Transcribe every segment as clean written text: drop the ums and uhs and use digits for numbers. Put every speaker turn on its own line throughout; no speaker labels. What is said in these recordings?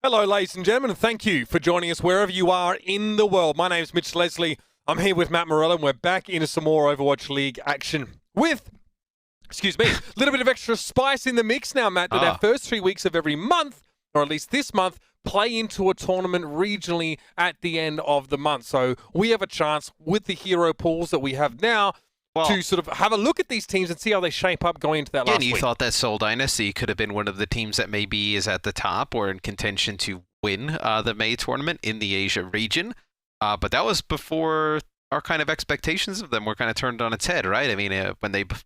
Hello, ladies and gentlemen, and thank you for joining us wherever you are in the world. My name is Mitch Leslie. I'm here with Matt Morello, and we're back into some more Overwatch League action with, a little bit of extra spice in the mix now, Matt, that our first 3 weeks of every month, or at least this month, play into a tournament regionally at the end of the month. So we have a chance with the hero pools that we have now to sort of have a look at these teams and see how they shape up going into that last
and you
week.
thought that Seoul Dynasty could have been one of the teams that maybe is at the top or in contention to win the May tournament in the Asia region. But that was before our kind of expectations of them were kind of turned on its head, right? I mean,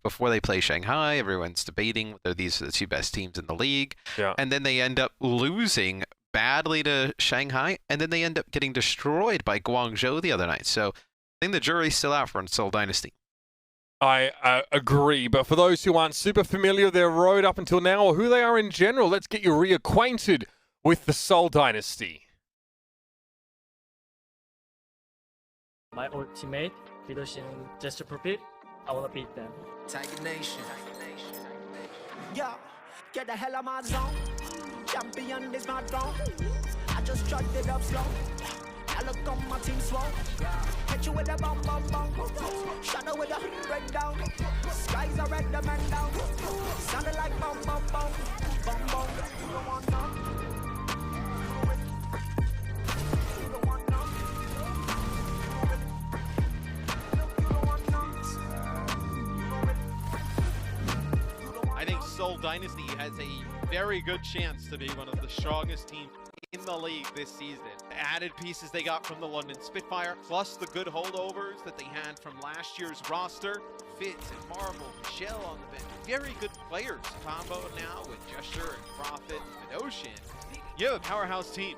before they play Shanghai, everyone's debating whether these are the two best teams in the league.
Yeah.
And then they end up losing badly to Shanghai, and then they end up getting destroyed by Guangzhou the other night. So I think the jury's still out for Seoul Dynasty.
I agree, but for those who aren't super familiar with their road up until now or who they are in general, let's get you reacquainted with the Seoul Dynasty.
My old teammate, Leadership Gesture Profit, I want to beat them.
Tiger Nation. Yo, get the hell out of my zone. Champion is not wrong. I just chugged it up slow. I look on my team swole. Hit you with a bomb, bomb, bomb. Shadow with a breakdown. Skies are red, the man down. Sounded like bomb, bomb, bomb. Bomb, bomb. You don't want none. You don't want none. You don't want none.
I think Seoul Dynasty has a very good chance to be one of the strongest teams in the league this season. The added pieces they got from the London Spitfire, plus the good holdovers that they had from last year's roster. Fitz and Marvel, Michelle on the bench. Very good players combo now with Gesture and Profit and Ocean. You have a powerhouse team.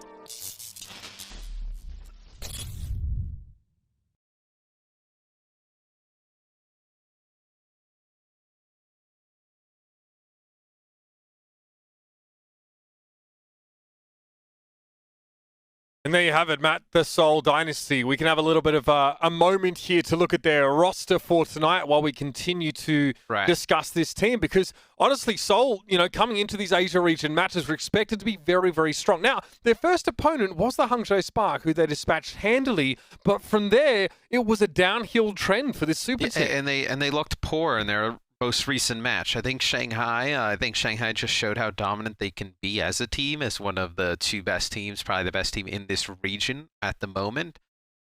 And there you have it, Matt, the Seoul Dynasty. We can have a little bit of a moment here to look at their roster for tonight while we continue to discuss this team. Because, honestly, Seoul, coming into these Asia region matches were expected to be very, very strong. Now, their first opponent was the Hangzhou Spark, who they dispatched handily. But from there, it was a downhill trend for this super team.
And they looked poor in their most recent match. I think Shanghai just showed how dominant they can be as a team, as one of the two best teams, probably the best team in this region at the moment.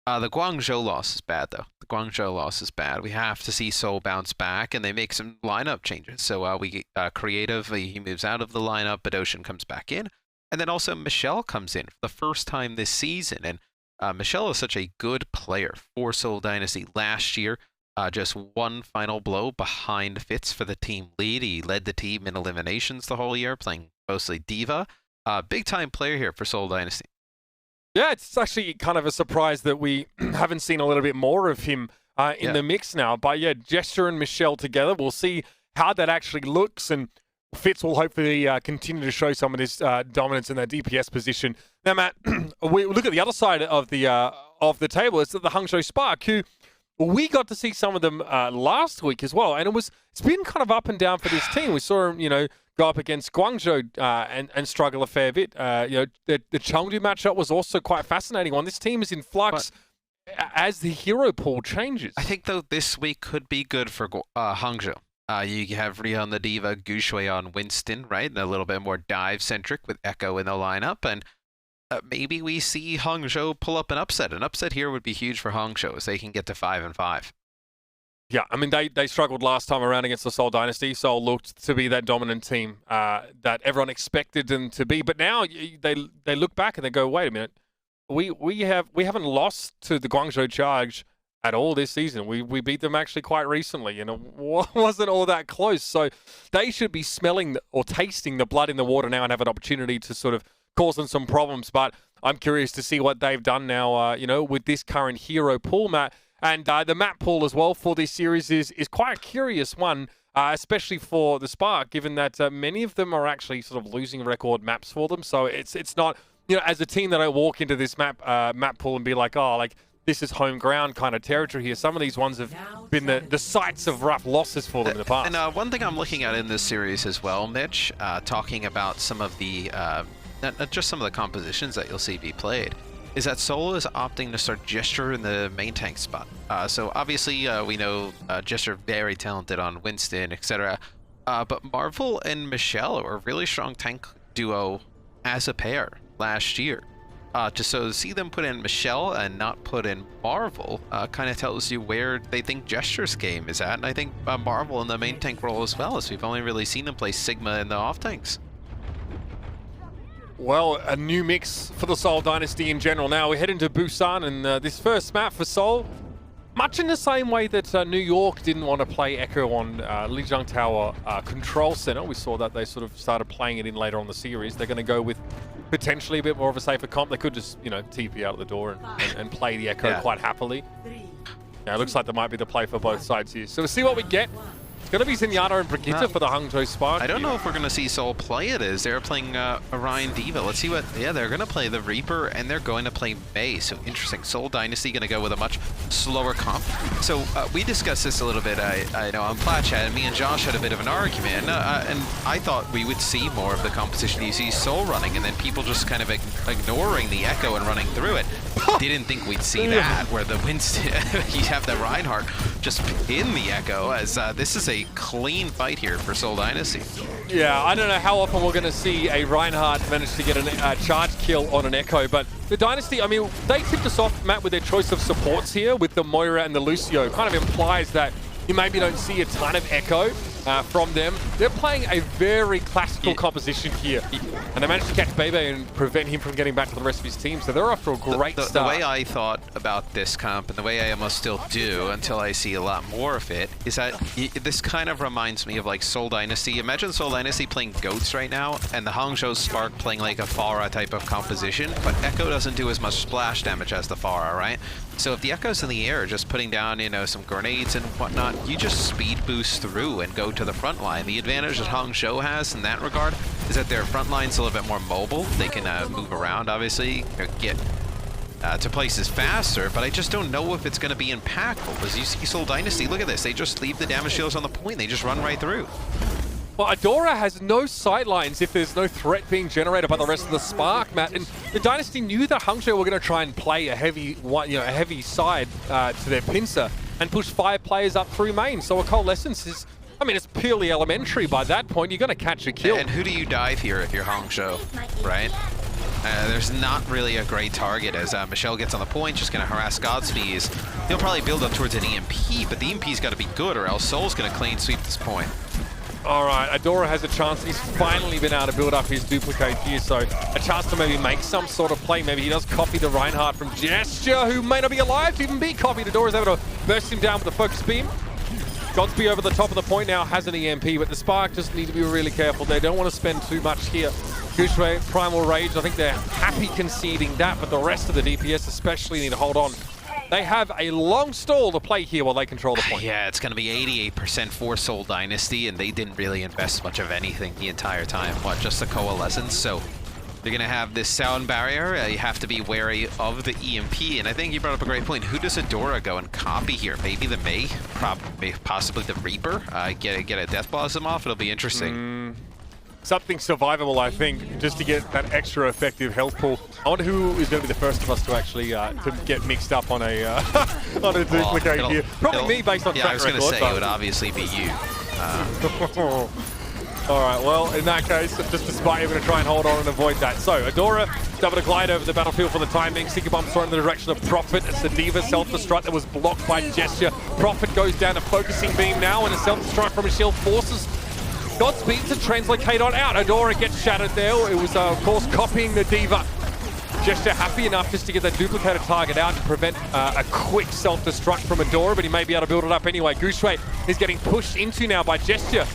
The Guangzhou loss is bad, though. The Guangzhou loss is bad. We have to see Seoul bounce back, and they make some lineup changes. So we get Creative, he moves out of the lineup, but Ocean comes back in. And then also Michelle comes in for the first time this season. And Michelle is such a good player for Seoul Dynasty. Last year, just one final blow behind Fitz for the team lead. He led the team in eliminations the whole year, playing mostly D.Va. Big-time player here for Seoul Dynasty.
Yeah, it's actually kind of a surprise that we haven't seen a little bit more of him in the mix now. But yeah, Gesture and Michelle together, we'll see how that actually looks. And Fitz will hopefully continue to show some of this dominance in that DPS position. Now, Matt, we look at the other side of the table. It's the Hangzhou Spark, who we got to see some of them last week as well, and it's been kind of up and down for this team. We saw them, go up against Guangzhou and struggle a fair bit. The Chengdu matchup was also quite fascinating one. This team is in flux as the hero pool changes.
I think, though, this week could be good for Hangzhou. You have Rion the D.Va, Gushui on Winston, right? And a little bit more dive-centric with Echo in the lineup, and maybe we see Hangzhou pull up an upset. An upset here would be huge for Hangzhou as they can get to 5-5.
Yeah, I mean, they struggled last time around against the Seoul Dynasty. Seoul looked to be that dominant team that everyone expected them to be. But now they look back and they go, wait a minute, we haven't lost to the Guangzhou Charge at all this season. We beat them actually quite recently, and it wasn't all that close. So they should be smelling or tasting the blood in the water now and have an opportunity to sort of cause them some problems. But I'm curious to see what they've done now, with this current hero pool, Matt. And the map pool as well for this series is quite a curious one, especially for the Spark, given that many of them are actually sort of losing record maps for them. So it's not, as a team that I walk into this map pool and be like, this is home ground kind of territory here. Some of these ones have been the sites of rough losses for them in the past.
And one thing I'm looking at in this series as well, Mitch, talking about some of the not just some of the compositions that you'll see be played, is that Seoul is opting to start Gesture in the main tank spot. So obviously we know Gesture very talented on Winston, etc. But Marvel and Michelle are a really strong tank duo as a pair last year. So see them put in Michelle and not put in Marvel kind of tells you where they think Gesture's game is at. And I think Marvel in the main tank role as well, as we've only really seen them play Sigma in the off tanks.
Well, a new mix for the Seoul Dynasty in general. Now we head into Busan, and this first map for Seoul, much in the same way that New York didn't want to play Echo on Lijiang Tower Control Center. We saw that they sort of started playing it in later on the series. They're going to go with potentially a bit more of a safer comp. They could just, you know, TP out of the door and play the Echo quite happily. Now it looks like there might be the play for both sides here. So we'll see what we get. It's going to be Zenyatta and Brigitte for the Hangzhou Spark.
I don't know if we're going to see Seoul play it as they're playing Orion D.Va. Let's see what... Yeah, they're going to play the Reaper and they're going to play Mei. So interesting. Seoul Dynasty going to go with a much slower comp. So we discussed this a little bit, I know, on Plat Chat, and me and Josh had a bit of an argument. And I thought we would see more of the competition. You see Seoul running and then people just kind of ignoring the Echo and running through it. Didn't think we'd see that, where the Winston... you have the Reinhardt just in the Echo, as this is a clean fight here for Seoul Dynasty.
Yeah, I don't know how often we're going to see a Reinhardt manage to get a charge kill on an Echo, but the Dynasty, I mean, they tipped us off, Matt, with their choice of supports here with the Moira and the Lucio. Kind of implies that you maybe don't see a ton of Echo from them. They're playing a very classical composition here, and they managed to catch Bebe and prevent him from getting back to the rest of his team, so they're off to a great start.
The way I thought about this comp, and the way I almost still do until I see a lot more of it, is that this kind of reminds me of like Seoul Dynasty. Imagine Seoul Dynasty playing Goats right now, and the Hangzhou Spark playing like a Pharah type of composition, but Echo doesn't do as much splash damage as the Pharah, right? So if the Echo's in the air, just putting down, you know, some grenades and whatnot, you just speed boost through and go to the front line. The advantage that Hangzhou has in that regard is that their front line's a little bit more mobile. They can move around, obviously, or get to places faster, but I just don't know if it's going to be impactful. As you see Seoul Dynasty, look at this. They just leave the damage dealers on the point. They just run right through.
Well, Adora has no sightlines if there's no threat being generated by the rest of the Spark, Matt. And the Dynasty knew that Hangzhou were going to try and play a heavy side to their pincer and push 5 players up through main. So a coalescence is, I mean, it's purely elementary by that point. You're going to catch a kill.
And who do you dive here if you're Hangzhou, right? There's not really a great target as Michelle gets on the point, just going to harass Godspeed. He'll probably build up towards an EMP, but the EMP's got to be good or else Seoul's going to clean sweep this point.
All right, Adora has a chance. He's finally been able to build up his duplicate here, so a chance to maybe make some sort of play. Maybe he does copy the Reinhardt from Gesture, who may not be alive to even be copied. Adora's able to burst him down with a focus beam. Godspeed over the top of the point now has an EMP, but the Spark just need to be really careful. They don't want to spend too much here. Gushue, Primal Rage, I think they're happy conceding that, but the rest of the DPS especially need to hold on. They have a long stall to play here while they control the point.
Yeah, it's going to be 88% for Seoul Dynasty, and they didn't really invest much of anything the entire time. What, just the coalescence? So they're going to have this sound barrier. You have to be wary of the EMP, and I think you brought up a great point. Who does Adora go and copy here? Maybe the Mei? Possibly the Reaper? Get a Death Blossom off? It'll be interesting.
Something survivable, I think, just to get that extra effective health pool. I wonder who is going to be the first of us to actually to get mixed up on a on a duplicate here. Probably me, based on track record.
I was going to say, it would obviously be you.
All right, well, in that case, just despite you're going to try and hold on and avoid that. So, Adora is able to glide over the battlefield for the time being. Seeker Bomb's thrown in the direction of Prophet. It's the D.Va self-destruct that was blocked by Gesture. Prophet goes down to focusing beam now, and a self-destruct from Michelle forces Godspeed to translocate on out. Adora gets shattered there. It was, of course, copying the D.Va. Gesture happy enough just to get that duplicated target out and prevent a quick self-destruct from Adora, but he may be able to build it up anyway. Gushue is getting pushed into now by Gesture.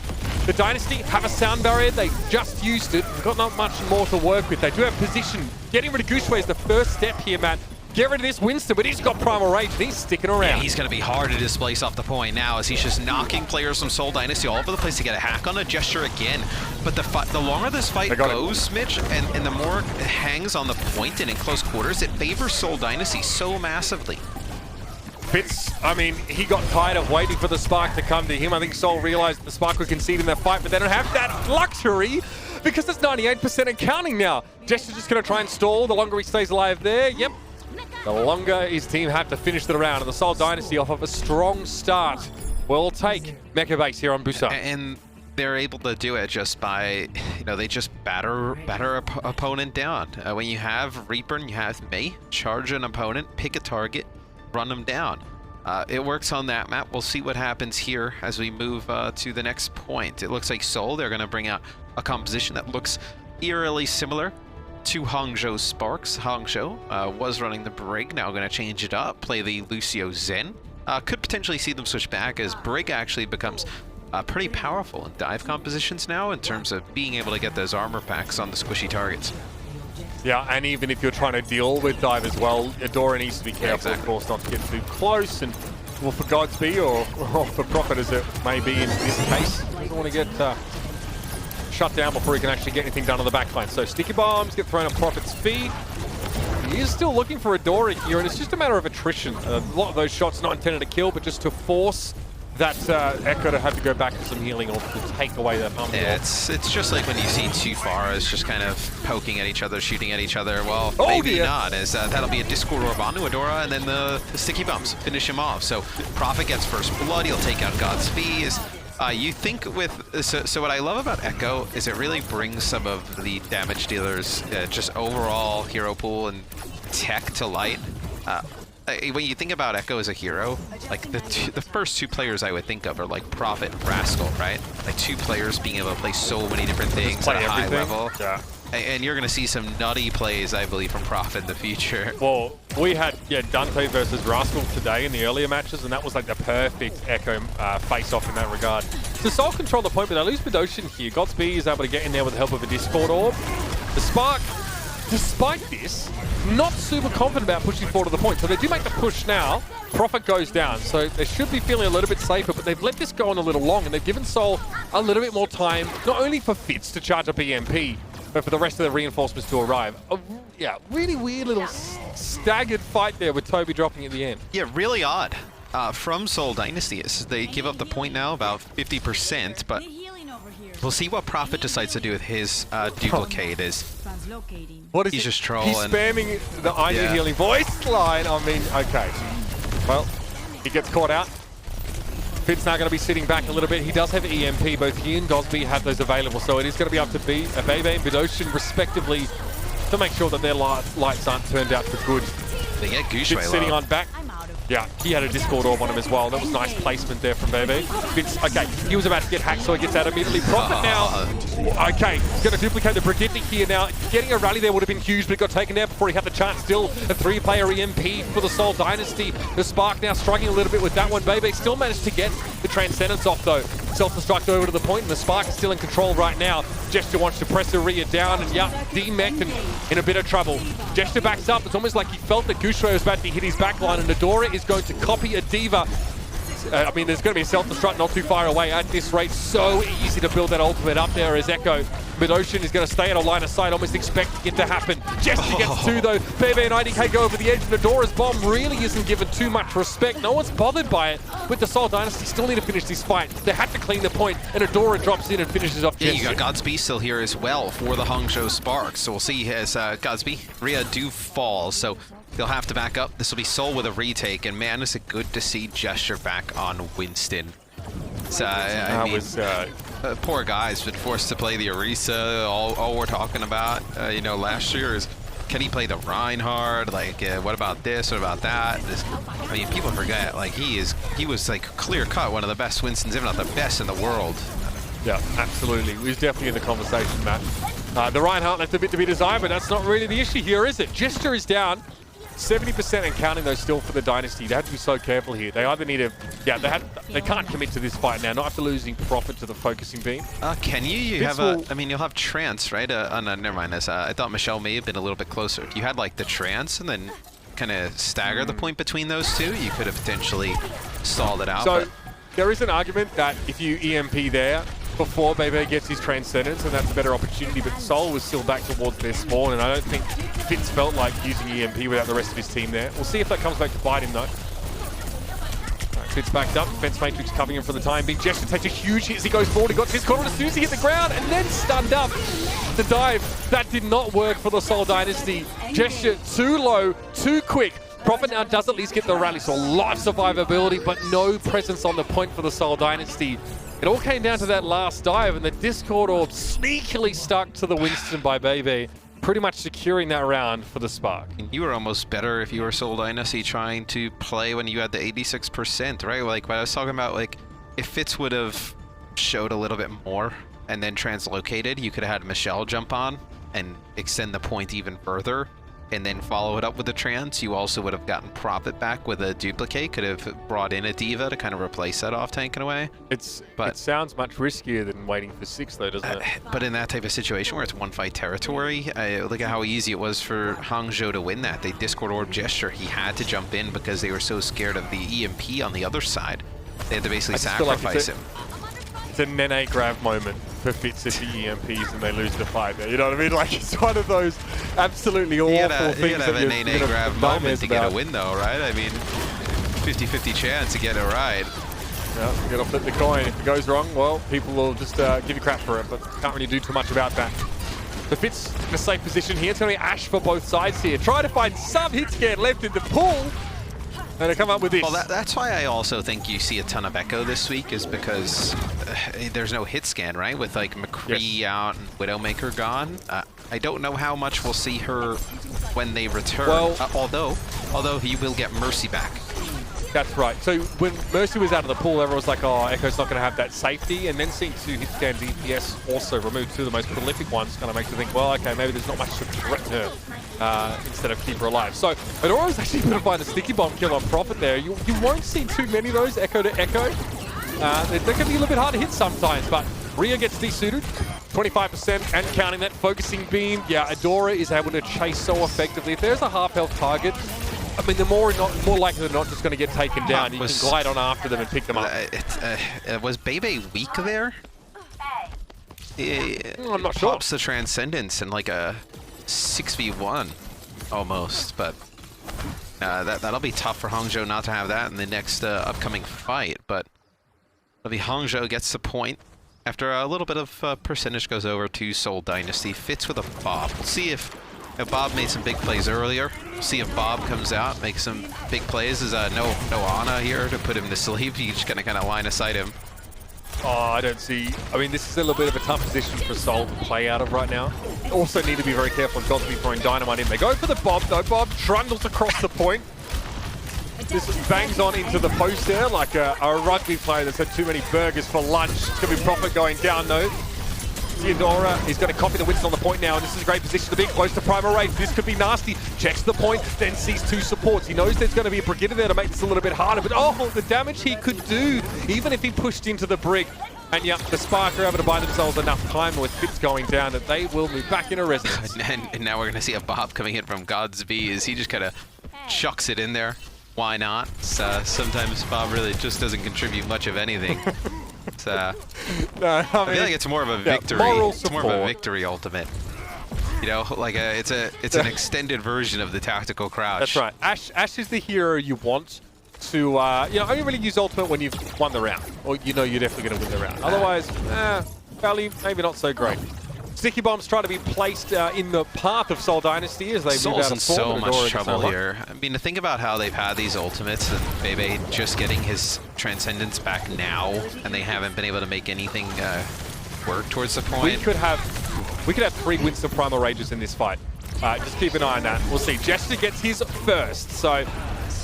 The Dynasty have a sound barrier. They just used it. They've got not much more to work with. They do have position. Getting rid of Gushue is the first step here, Matt. Get rid of this Winston, but he's got Primal Rage, and he's sticking around.
Yeah, he's going to be hard to displace off the point now as he's just knocking players from Seoul Dynasty all over the place to get a hack on a Gesture again. But the longer this fight goes, Mitch, and the more it hangs on the point and in close quarters, it favors Seoul Dynasty so massively.
Fitz, I mean, he got tired of waiting for the Spark to come to him. I think Seoul realized the Spark would concede in that fight, but they don't have that luxury. because it's 98% and counting now. Jester's just going to try and stall. The longer he stays alive there, yep. The longer his team have to finish the round. And the Seoul Dynasty off of a strong start will take Mecha Base here on Busan.
And they're able to do it just by, they just batter opponent down. When you have Reaper and you have May, charge an opponent, pick a target, run them down. It works on that map. We'll see what happens here as we move to the next point. It looks like Seoul, they're going to bring out a composition that looks eerily similar to Hangzhou Sparks. Hangzhou was running the Brig, now going to change it up, play the Lucio Zen. Could potentially see them switch back as Brig actually becomes pretty powerful in dive compositions now in terms of being able to get those armor packs on the squishy targets.
Yeah, and even if you're trying to deal with dive as well, Adora needs to be careful, of course, not to get too close. And well, for Godspeed or for Profit as it may be in this case, he doesn't want to get shut down before he can actually get anything done on the backline. So sticky bombs get thrown at Profit's feet. He is still looking for Adora here, and it's just a matter of attrition. A lot of those shots not intended to kill, but just to force that Echo to have to go back to some healing or to take away that pump.
Yeah, it's just like when you see two Faras just kind of poking at each other, shooting at each other. Well, maybe not, as that'll be a Discord Orb onto Adora, and then the sticky bombs finish him off. So Prophet gets first blood, he'll take out Godspeed. You think with, so what I love about Echo is it really brings some of the damage dealers, just overall hero pool and tech to light. When you think about Echo as a hero, like the first two players I would think of are like Prophet and Rascal, right? Like two players being able to play so many different things at a high level.
Yeah.
And you're going to see some nutty plays, I believe, from Prophet in the future.
Well, we had Dante versus Rascal today in the earlier matches, and that was like the perfect Echo face-off in that regard. So Seoul control the point, but they lose Bedoshin here. Godspeed is able to get in there with the help of a Discord Orb. The Spark, despite this, not super confident about pushing forward to the point. So they do make the push now. Profit goes down, so they should be feeling a little bit safer, but they've let this go on a little long, and they've given Seoul a little bit more time, not only for Fitz to charge up EMP, but for the rest of the reinforcements to arrive. Yeah, really weird little staggered fight there with Toby dropping at the end.
Yeah, really odd. From Seoul Dynasty, they give up the point now about 50%, but we'll see what Prophet decides to do with his duplicate.
What is
he's
it?
just trolling.
He's spamming the I need healing voice line. I mean, okay. Well, he gets caught out. Fitz now going to be sitting back a little bit. He does have EMP. Both he and Gosby have those available, so it is going to be up to Bebe and Bedoshin, respectively, to make sure that their lights aren't turned out for good.
They get Gushue
Fitz sitting on back. Yeah, he had a Discord Orb on him as well. That was nice placement there from Bebe. Fitz, okay, he was about to get hacked, so he gets out immediately. Prophet now, okay, he's going to duplicate the Brigitte here now. Getting a rally there would have been huge, but it got taken out before he had the chance. Still a 3-player EMP for the Seoul Dynasty. The Spark now struggling a little bit with that one. Bebe still managed to get the Transcendence off though. Self-destruct over to the point, and the Spark is still in control right now. Gesture wants to press Aria down, and yeah, D-Mech in a bit of trouble. Gesture backs up. It's almost like he felt that Gushue was about to hit his backline, and Adora is going to copy a D.Va. I mean, there's going to be a self-destruct not too far away at this rate. So easy to build that ultimate up there as Echo. Bedoshin is going to stay at a line of sight, almost expecting it to happen. Gesture gets two though. Bebe and IDK go over the edge, and Adora's bomb really isn't given too much respect. No one's bothered by it. With the Seoul Dynasty still need to finish this fight. They had to clean the point, and Adora drops in and finishes off Gesture.
Yeah, you got Godspeed still here as well for the Hangzhou Sparks. So we'll see as Godspeed, Rhea do fall. So they'll have to back up. This will be Seoul with a retake, and man, is it good to see Gesture back on Winston. So, I mean, poor guy's been forced to play the Orisa. All we're talking about, last year is, can he play the Reinhardt? Like, what about this? What about that? I mean, people forget, like, he was like clear cut one of the best Winstons, if not the best in the world.
Yeah, absolutely. He was definitely in the conversation, Matt. The Reinhardt left a bit to be desired, but that's not really the issue here, is it? Gesture is down. 70% and counting though still for the Dynasty. They have to be so careful here. They either need to, they can't commit to this fight now, not after losing Profit to the focusing beam.
Can you? You have you'll have Trance, right? No, never mind. I thought Michelle may have been a little bit closer. If you had like the Trance and then kind of stagger the point between those two, you could have potentially stalled it out.
So there is an argument that if you EMP there before Bebe gets his Transcendence, and that's a better opportunity, but Seoul was still back towards their spawn, and I don't think Fitz felt like using EMP without the rest of his team there. We'll see if that comes back to bite him though. Fitz backed up. Defense Matrix covering him for the time being. Gesture takes a huge hit as he goes forward. He got his corner as soon as he hit the ground and then stunned up. The dive, that did not work for the Seoul Dynasty. Gesture too low, too quick. Prophet now does at least get the rally, so a lot of survivability, but no presence on the point for the Seoul Dynasty. It all came down to that last dive, and the Discord Orb sneakily stuck to the Winston by Bebe, pretty much securing that round for the Spark.
You were almost better if you were Seoul Dynasty trying to play when you had the 86%, right? Like what I was talking about, like if Fitz would have showed a little bit more and then translocated, you could have had Michelle jump on and extend the point even further and then follow it up with the trans. You also would have gotten Prophet back with a duplicate, could have brought in a D.Va to kind of replace that off tank in a way.
It sounds much riskier than waiting for 6 though, doesn't it?
But in that type of situation where it's one fight territory, look at how easy it was for Hangzhou to win that. They Discord Orb Gesture, he had to jump in because they were so scared of the EMP on the other side. They had to basically sacrifice him.
It's a Nene grab moment for Fitz at the EMPs and they lose the fight there. You know what I mean? Like, it's one of those absolutely awful things.
You gotta have a Nene grab moment to get a win though, right? I mean, 50-50 chance to get it right.
Yeah, you gotta flip the coin. If it goes wrong, well, people will just give you crap for it, but can't really do too much about that. The Fitz in a safe position here. It's gonna be Ash for both sides here. Try to find some hit scan left in the pool. And to come up with this.
Well, that's why I also think you see a ton of Echo this week, is because there's no hit scan, right? With like McCree out and Widowmaker gone. I don't know how much we'll see her when they return. Well, although he will get Mercy back.
That's right. So when Mercy was out of the pool, everyone was like, oh, Echo's not going to have that safety. And then seeing 2 hit scan DPS also removed 2 of the most prolific ones kind of makes you think, well, okay, maybe there's not much to threaten her instead of keep her alive. So Adora is actually going to find a sticky bomb kill on Prophet there. You won't see too many of those Echo to Echo. They can be a little bit hard to hit sometimes, but Rhea gets desuited. 25% and counting that focusing beam. Yeah, Adora is able to chase so effectively. If there's a half health target, I mean, they're more likely than not just going to get taken down. You can glide on after them and pick them up.
Was Bebe weak there?
I'm not sure.
Pops the Transcendence in like a 6v1 almost, but that'll be tough for Hangzhou not to have that in the next upcoming fight. But it'll be Hangzhou gets the point after a little bit of percentage goes over to Seoul Dynasty. Fits with a Bob. We'll see if Bob made some big plays earlier. See if Bob comes out, makes some big plays. There's no Ana here to put him to sleep. He's just gonna kind of line of sight him.
Oh, I don't see. I mean, this is a little bit of a tough position for Seoul to play out of right now. Also need to be very careful and not to be throwing dynamite in. They go for the Bob, though. Bob trundles across the point. Just bangs on into the post there like a rugby player that's had too many burgers for lunch. It's gonna be Prophet going down though. Theodora is going to copy the Winston on the point now, and this is a great position to be close to Primal Rage. This could be nasty. Checks the point, then sees 2 supports. He knows there's going to be a Brigitte there to make this a little bit harder, but oh, the damage he could do, even if he pushed into the brick. And yeah, the Spark are able to buy themselves enough time with Fitz going down that they will move back into residence.
And now we're going to see a Bob coming in from God's V as he just kind of chucks it in there. Why not? Sometimes Bob really just doesn't contribute much of anything. No, I feel like it's more of a victory. It's more of a victory ultimate. You know, like it's an extended version of the tactical crouch.
That's right. Ash is the hero you want to you know, only really use ultimate when you've won the round, or you know you're definitely going to win the round. Otherwise, value maybe not so great. Sticky bombs try to be placed in the path of Seoul Dynasty as they move out of
form. So much trouble here. I mean, to think about how they've had these ultimates and Bebe just getting his Transcendence back now, and they haven't been able to make anything work towards the point.
We could have 3 Winston Primal Rages in this fight. Just keep an eye on that. We'll see. Gesture gets his first, so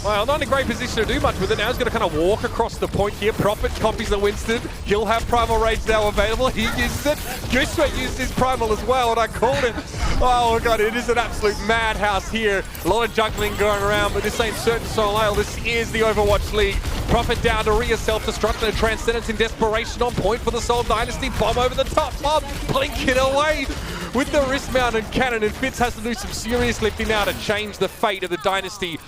well, not in a great position to do much with it. Now he's going to kind of walk across the point here. Prophet copies the Winston. He'll have Primal Rage now available. He uses it. Gooseway used his Primal as well, and I called it. Oh, God, it is an absolute madhouse here. A lot of juggling going around, but this ain't certain Soleil. This is the Overwatch League. Prophet down to Rhea, self-destruct and a Transcendence in desperation on point for the Seoul Dynasty. Bomb over the top. Bob blinking away with the wrist mount and cannon, and Fitz has to do some serious lifting now to change the fate of the Dynasty.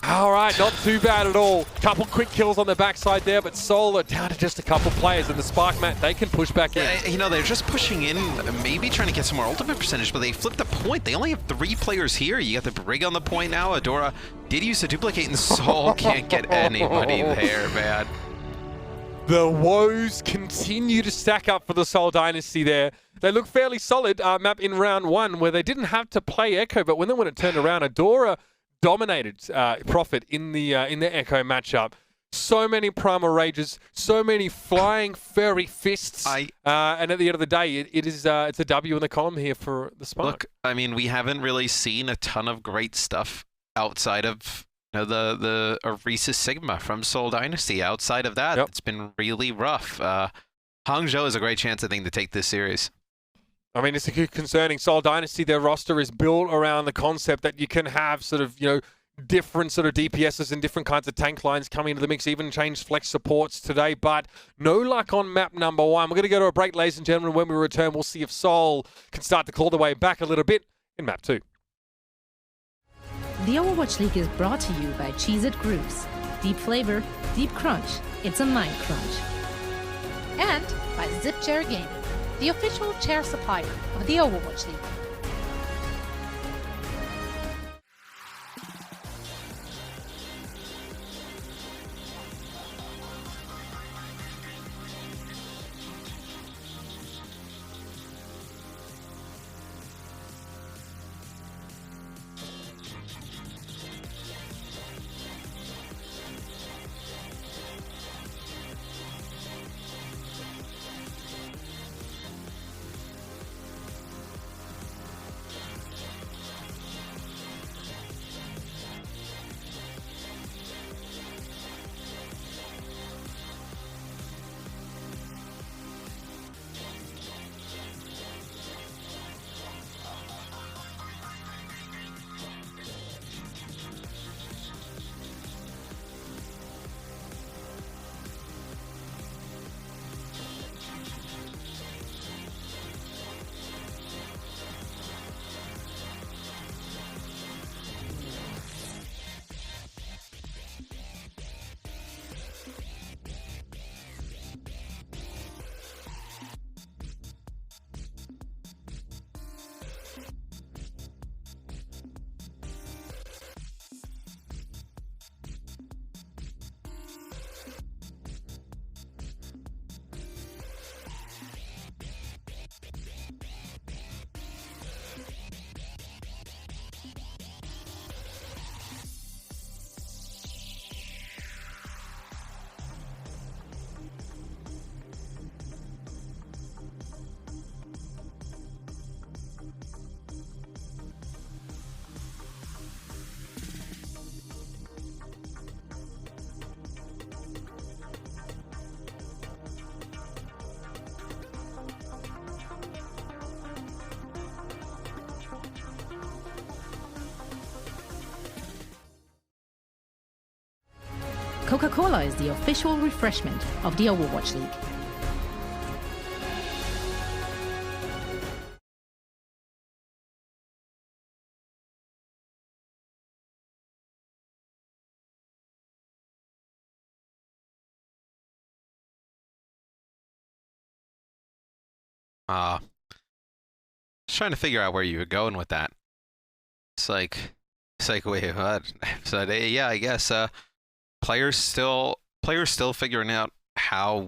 All right, not too bad at all. Couple quick kills on the backside there, but Seoul are down to just a couple players, and the Spark Mat, they can push back in.
You know, they're just pushing in, maybe trying to get some more ultimate percentage, but they flipped the point. They only have 3 players here. You got the Brig on the point now. Adora did use a duplicate, and Seoul can't get anybody there, man.
The woes continue to stack up for the Seoul Dynasty there. They look fairly solid map in round 1, where they didn't have to play Echo, but when it turned around, Adora dominated Profit in the Echo matchup. So many Primal Rages, so many flying furry fists, and at the end of the day, it's a W in the column here for the Spark.
Look, I mean, we haven't really seen a ton of great stuff outside of the Reese's Sigma from Seoul Dynasty. Outside of that, It's been really rough. Hangzhou is a great chance, I think, to take this series.
I mean, it's concerning. Seoul Dynasty, their roster is built around the concept that you can have sort of, different sort of DPSs and different kinds of tank lines coming into the mix, even changed flex supports today, but no luck on map number 1. We're going to go to a break, ladies and gentlemen. When we return, we'll see if Seoul can start to claw their way back a little bit in map 2.
The Overwatch League is brought to you by Cheez-It Grooves. Deep flavor, deep crunch. It's a mind crunch. And by Zip Chair Gaming, the official chair supplier of the Overwatch League. Coca-Cola is the official refreshment of the Overwatch League.
Just trying to figure out where you were going with that. It's like wait, what? So yeah, I guess players still figuring out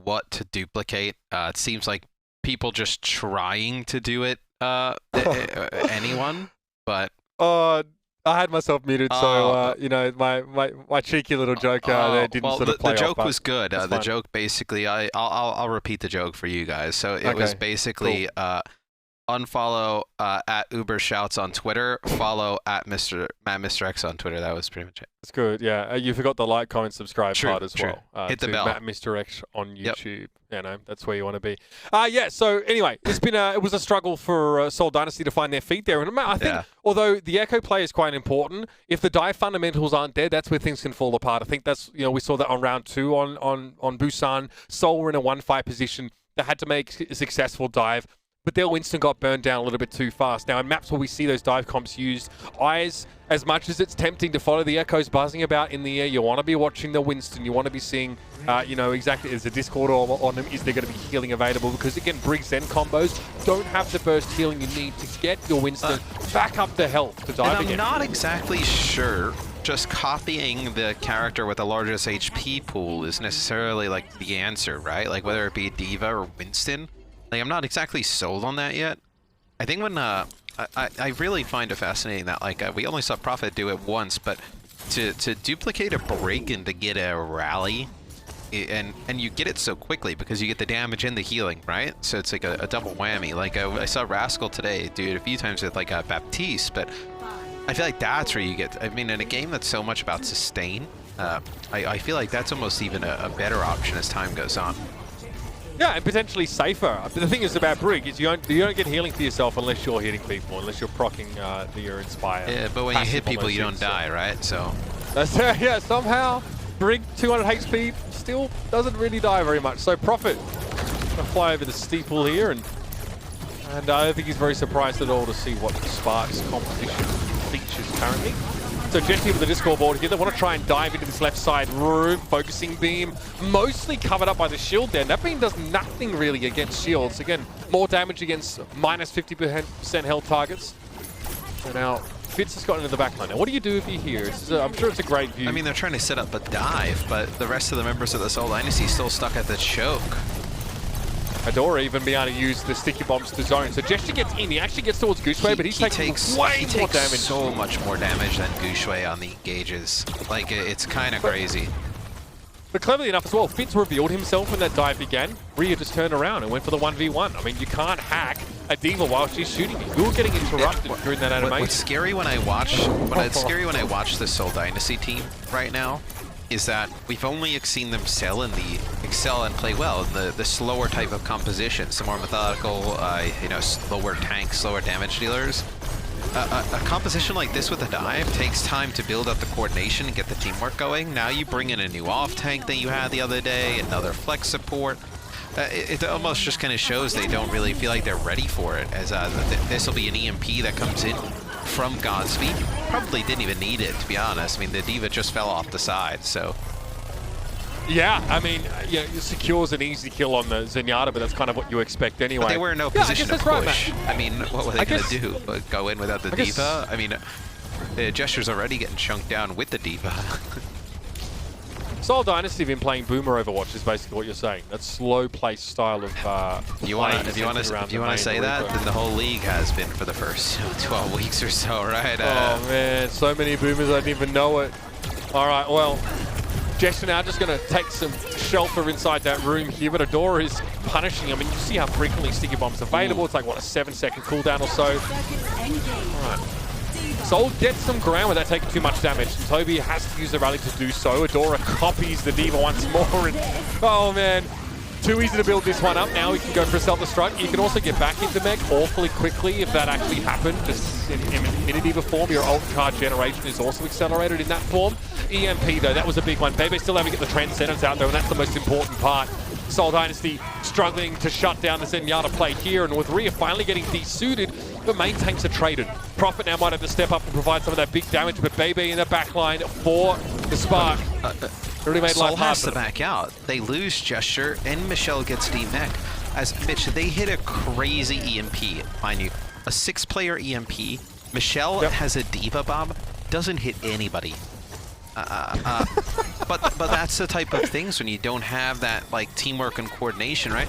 what to duplicate. It seems like people just trying to do it. Anyone, but
I had myself muted, so my cheeky little joke there didn't sort of play off.
The joke was good. The joke basically, I'll repeat the joke for you guys. So it was basically unfollow at Uber Shouts on Twitter, follow at Mr. X on Twitter. That was pretty much it.
That's good. Yeah, you forgot the like, comment, subscribe part as well.
Hit the bell.
Matt Mr. X on YouTube. Yep. That's where you want to be. So anyway, it was a struggle for Seoul Dynasty to find their feet there. And I think, although the Echo play is quite important, if the dive fundamentals aren't there, that's where things can fall apart. I think that's, we saw that on round 2 on Busan. Seoul were in a 1-5 position. They had to make a successful dive. but their Winston got burned down a little bit too fast. Now, in maps where we see those dive comps used, eyes, as much as it's tempting to follow the echoes buzzing about in the air, you want to be watching the Winston. You want to be seeing, you know, exactly, is the Discord on them? Is there going to be healing available? Because, again, Briggs-Zen combos don't have the burst healing you need to get your Winston back up to health to dive
and
again.
I'm not exactly sure just copying the character with the largest HP pool is necessarily, like, the answer, right? Like, whether it be D.Va or Winston. Like, I'm not exactly sold on that yet. I think when, I really find it fascinating that, like, we only saw Prophet do it once, but to duplicate a break and to get a rally, and you get it so quickly because you get the damage and the healing, right? So it's like a double whammy. Like, I saw Rascal today do it a few times with, like, Baptiste, but I feel like that's where you get, I mean, in a game that's so much about sustain, I feel like that's almost even a better option as time goes on.
Yeah, and potentially safer. But the thing is about Brig is you don't get healing for yourself unless you're hitting people, unless you're proccing your Inspire.
Yeah, but when you hit people, you don't die, right? So
that's, yeah, somehow Brig 200 HP still doesn't really die very much. So Prophet gonna fly over the steeple here, and I don't think he's very surprised at all to see what Spark's competition features currently. So Jetty with the Discord board here, they want to try and dive into this left side room, focusing beam, mostly covered up by the shield there. And that beam does nothing really against shields. Again, more damage against minus 50% health targets. So now Fitz has gotten into the back line. Now what do you do if you're here? I'm sure it's a great view.
I mean, they're trying to set up a dive, but the rest of the members of the Seoul Dynasty still stuck at the choke.
Adora even being able to use the sticky bombs to zone. So Gesture gets in, he actually gets towards Gooshway, but he takes way more damage.
So much more damage than Gooshway on the engages. Like, it's kind of crazy.
But cleverly enough as well, Fitz revealed himself when that dive began. Rhea just turned around and went for the 1v1. I mean, you can't hack a D.Va while she's shooting you. You're getting interrupted during that animation.
What's scary when I watch, the Seoul Dynasty team right now is that we've only seen them excel and play well in the slower type of composition, some more methodical, you know, slower tanks, slower damage dealers. A composition like this with a dive takes time to build up the coordination and get the teamwork going. Now you bring in a new off tank that you had the other day, another flex support. It almost just kind of shows they don't really feel like they're ready for it, as this will be an EMP that comes in from Godspeed. Probably didn't even need it, to be honest. I mean, the D.Va just fell off the side, so.
Yeah, I mean, yeah, it secures an easy kill on the Zenyatta, but that's kind of what you expect anyway.
But they were in no position to push. I mean, what were they going to do? But go in without the D.Va? I mean, the Gesture's already getting chunked down with the D.Va.
Seoul Dynasty have been playing Boomer Overwatch is basically what you're saying. That slow play style of
if you want to say that, then the whole league has been for the first 12 weeks or so, right?
Oh man, so many Boomers I didn't even know it. All right, well, Gesture now just going to take some shelter inside that room here, but Adora is punishing. I mean, you see how frequently Sticky Bomb's available. Ooh. It's like, what, a 7-second cooldown or so. All right. Seoul gets some ground without taking too much damage. And Toby has to use the rally to do so. Adora copies the D.Va once more. And, oh, man. Too easy to build this one up. Now we can go for a self-destruct. You can also get back into mech awfully quickly if that actually happened. Just in a D.Va form, your ult card generation is also accelerated in that form. EMP, though, that was a big one. Bebe still having to get the Transcendence out, though, and that's the most important part. Seoul Dynasty struggling to shut down the Zenyatta play here, and with Rhea finally getting desuited, the main tanks are traded. Prophet now might have to step up and provide some of that big damage, but Bebe in the back line for the Spark. Really made
Seoul
life
has
hard
to back out. They lose Gesture, and Michelle gets D-Mech. As Mitch, they hit a crazy EMP, mind you. A 6-player EMP. Michelle has a D.Va bomb, doesn't hit anybody. But that's the type of things when you don't have that like teamwork and coordination, right?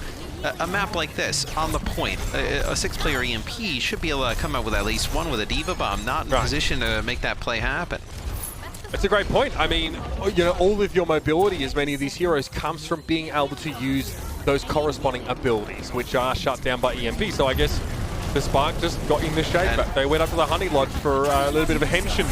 A map like this, on the point, a 6-player EMP should be able to come out with at least one with a D.Va bomb, not in position to make that play happen.
That's a great point. I mean, you know, all of your mobility, as many of these heroes, comes from being able to use those corresponding abilities, which are shut down by EMP. So I guess the Spark just got in the shape. They went up to the Honey Lodge for a little bit of a henshin.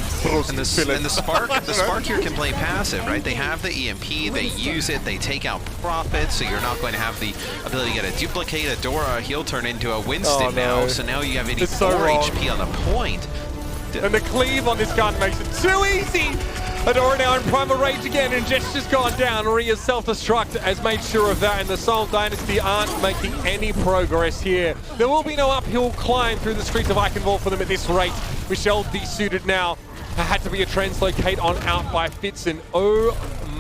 And the Spark here can play passive, right? They have the EMP, they use it, they take out Prophet, so you're not going to have the ability to get a duplicate. Adora, he'll turn into a Winston now, so now you have 84 HP on the point.
And the cleave on this gun makes it too easy. Adora now in Primal Rage again, and Jet's just gone down. Ria's self-destruct has made sure of that, and the Seoul Dynasty aren't making any progress here. There will be no uphill climb through the streets of Eichenwald for them at this rate. Michelle desuited now. Had to be a translocate on out by Fitz, and oh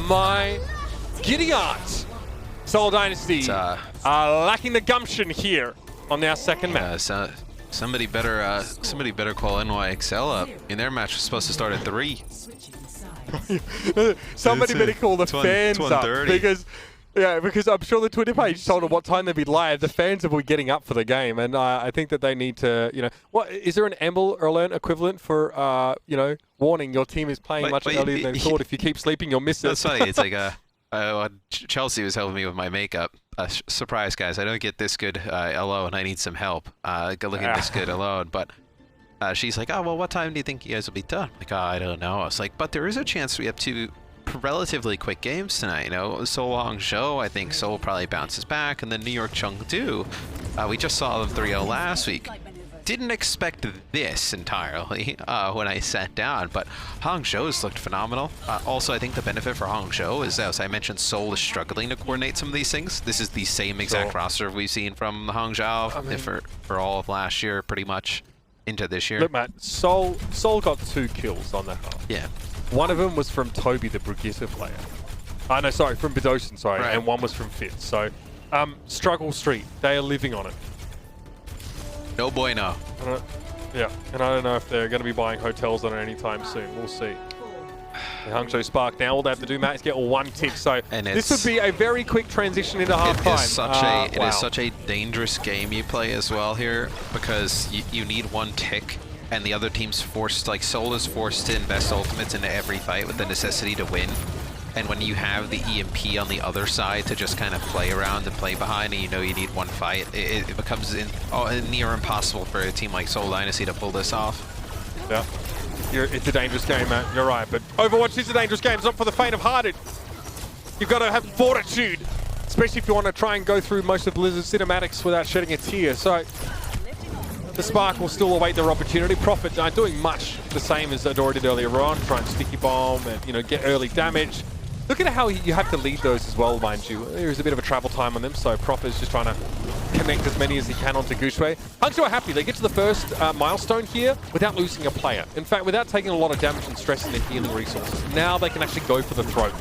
my giddy art. Seoul Dynasty are lacking the gumption here on their second match.
Somebody better call NYXL up. In their match was supposed to start at 3.
Somebody better call the fans up, because I'm sure the Twitter page told them what time they'd be live. The fans will be getting up for the game, and I think that they need to, what is there an Amber Alert equivalent for, warning your team is playing much earlier than thought. If you keep sleeping, you'll miss it.
That's funny. It's like Chelsea was helping me with my makeup. Surprise, guys! I don't get this good alone. I need some help. Looking this good alone, but. She's like, oh, well, what time do you think you guys will be done? I'm like, oh, I don't know. I was like, but there is a chance we have 2 relatively quick games tonight. Seoul Hangzhou, I think Seoul probably bounces back, and then New York Chengdu. We just saw them 3-0 last week. Didn't expect this entirely when I sat down, but Hangzhou's looked phenomenal. Also, I think the benefit for Hangzhou is, as I mentioned, Seoul is struggling to coordinate some of these things. This is the same exact roster we've seen from Hangzhou for all of last year, pretty much. Into this year.
Look, Matt, Seoul got 2 kills on that half.
Yeah.
One of them was from Toby, the Brigitte player. No, sorry, from Bedosen, sorry. Right. And one was from Fitz. So, Struggle Street, they are living on it.
No bueno.
Yeah, and I don't know if they're going to be buying hotels on it anytime soon. We'll see. The Hangzhou Spark now, all they have to do, Matt, is get 1 tick. So this would be a very quick transition into half-time.
It is such a dangerous game you play as well here, because you need 1 tick, and the other team's forced, like Seoul is forced to invest ultimates into every fight with the necessity to win. And when you have the EMP on the other side to just kind of play around and play behind, and you need 1 fight, it becomes near impossible for a team like Seoul Dynasty to pull this off.
Yeah. It's a dangerous game, Matt. You're right, but Overwatch is a dangerous game. It's not for the faint-of-hearted. You've got to have fortitude, especially if you want to try and go through most of Blizzard's cinematics without shedding a tear. So the Spark will still await their opportunity. Profit doing much the same as Adora did earlier on, try and sticky bomb and get early damage. Look at how you have to lead those as well, mind you. There's a bit of a travel time on them, so Profit is just trying to connect as many as he can onto Guangzhou. Hangzhou are happy. They get to the first milestone here without losing a player. In fact, without taking a lot of damage and stressing their healing resources. Now they can actually go for the throat.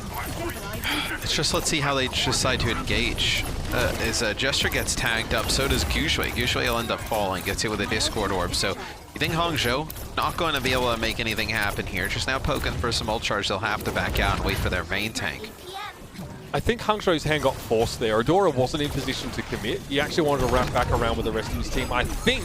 It's just, let's see how they decide to engage. As Gesture gets tagged up, so does Guangzhou. Guangzhou will end up falling, gets hit with a Discord Orb. So you think Hangzhou not going to be able to make anything happen here. Just now poking for some ult charge, they'll have to back out and wait for their main tank.
I think Hangzhou's hand got forced there. Adora wasn't in position to commit. He actually wanted to wrap back around with the rest of his team. I think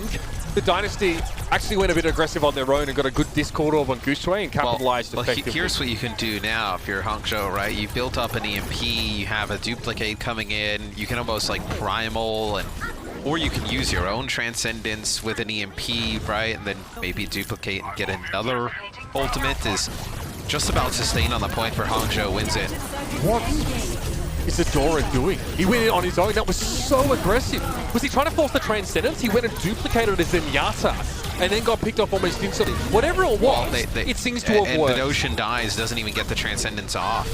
the Dynasty actually went a bit aggressive on their own and got a good Discord Orb on Guangzhou and capitalized effectively.
Here's what you can do now if you're Hangzhou, right? You built up an EMP, you have a duplicate coming in, you can almost like primal, or you can use your own Transcendence with an EMP, right? And then maybe duplicate and get another ultimate. Is just about sustained on the point where Hangzhou wins it.
What is Adora doing? He went in on his own. That was so aggressive. Was he trying to force the Transcendence? He went and duplicated a Zenyatta and then got picked off almost instantly. Whatever it was, it seems to have worked.
And Ocean dies, doesn't even get the Transcendence off.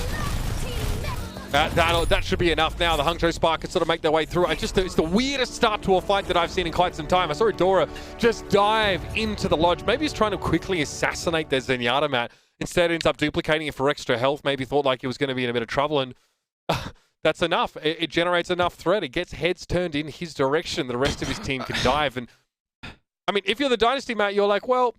That should be enough now. The Hangzhou Spark can sort of make their way through. It's the weirdest start to a fight that I've seen in quite some time. I saw Adora just dive into the lodge. Maybe he's trying to quickly assassinate their Zenyatta, Matt. Instead, ends up duplicating it for extra health. Maybe thought like he was going to be in a bit of trouble, and that's enough. It generates enough threat. It gets heads turned in his direction. The rest of his team can dive. And I mean, if you're the Dynasty, Matt, you're like, well,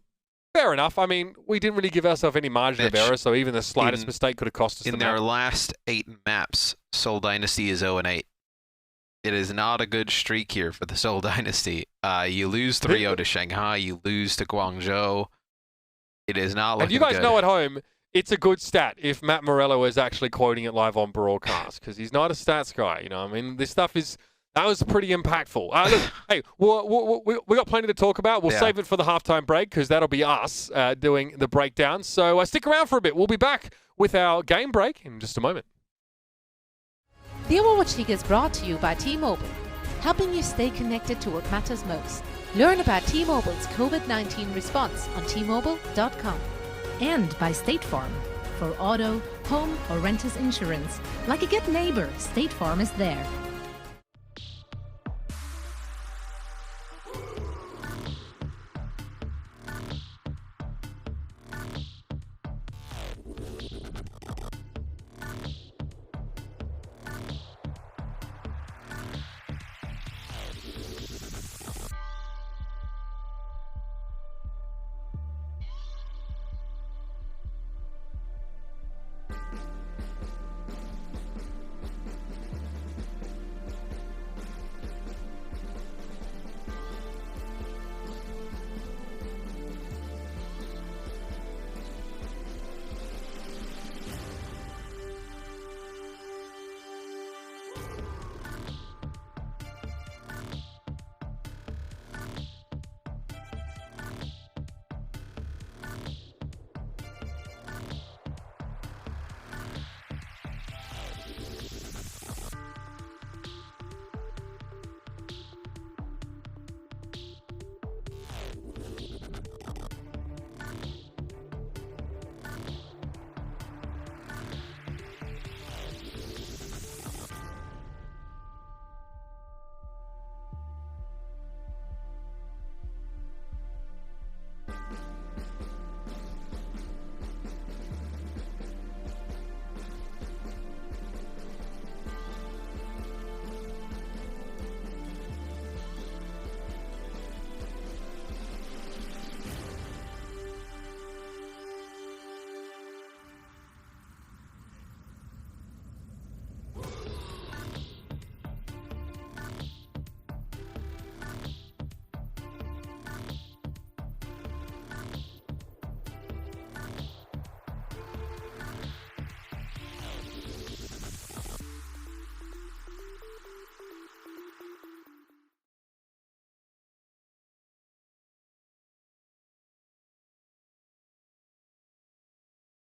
fair enough. I mean, we didn't really give ourselves any margin of error, so even the slightest mistake could have cost us.
In their last 8 maps, Seoul Dynasty is 0-8. It is not a good streak here for the Seoul Dynasty. You lose 3-0 to Shanghai. You lose to Guangzhou. It is not looking good.
And you guys know at home, it's a good stat if Matt Morello is actually quoting it live on broadcast, because he's not a stats guy. I mean, this stuff that was pretty impactful. Look, hey, we got plenty to talk about. We'll save it for the halftime break, because that'll be us doing the breakdown. So stick around for a bit. We'll be back with our game break in just a moment.
The Overwatch League is brought to you by T-Mobile, helping you stay connected to what matters most. Learn about T-Mobile's COVID-19 response on T-Mobile.com.
And by State Farm.
For auto, home, or renters insurance, like a good neighbor, State Farm is there.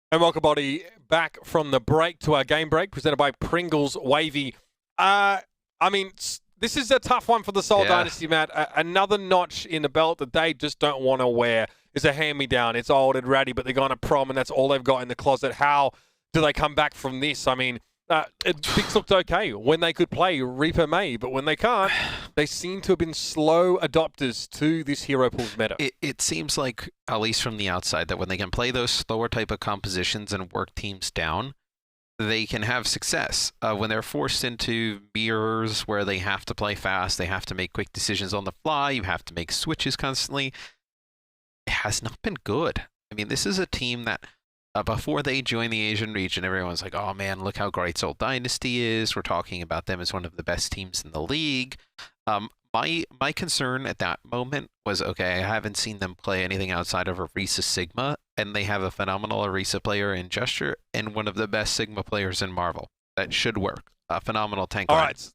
And welcome, everybody, back from the break to our game break, presented by Pringles Wavy. I mean, this is a tough one for the Seoul Dynasty, Matt. Another notch in the belt that they just don't want to wear. Is a hand-me-down. It's old and ratty, but they're going to prom, and that's all they've got in the closet. How do they come back from this? I mean, Pix looked okay when they could play Reaper May, but when they can't, they seem to have been slow adopters to this hero pool's meta.
It seems like, at least from the outside, that when they can play those slower type of compositions and work teams down, they can have success. When they're forced into mirrors where they have to play fast, they have to make quick decisions on the fly, you have to make switches constantly, it has not been good. I mean, this is a team that before they joined the Asian region, everyone's like, oh man, look how great Seoul Dynasty is. We're talking about them as one of the best teams in the league. My concern at that moment was, okay, I haven't seen them play anything outside of Orisa Sigma, and they have a phenomenal Orisa player in Gesture and one of the best Sigma players in Marvel. That should work. A phenomenal tank.
All right.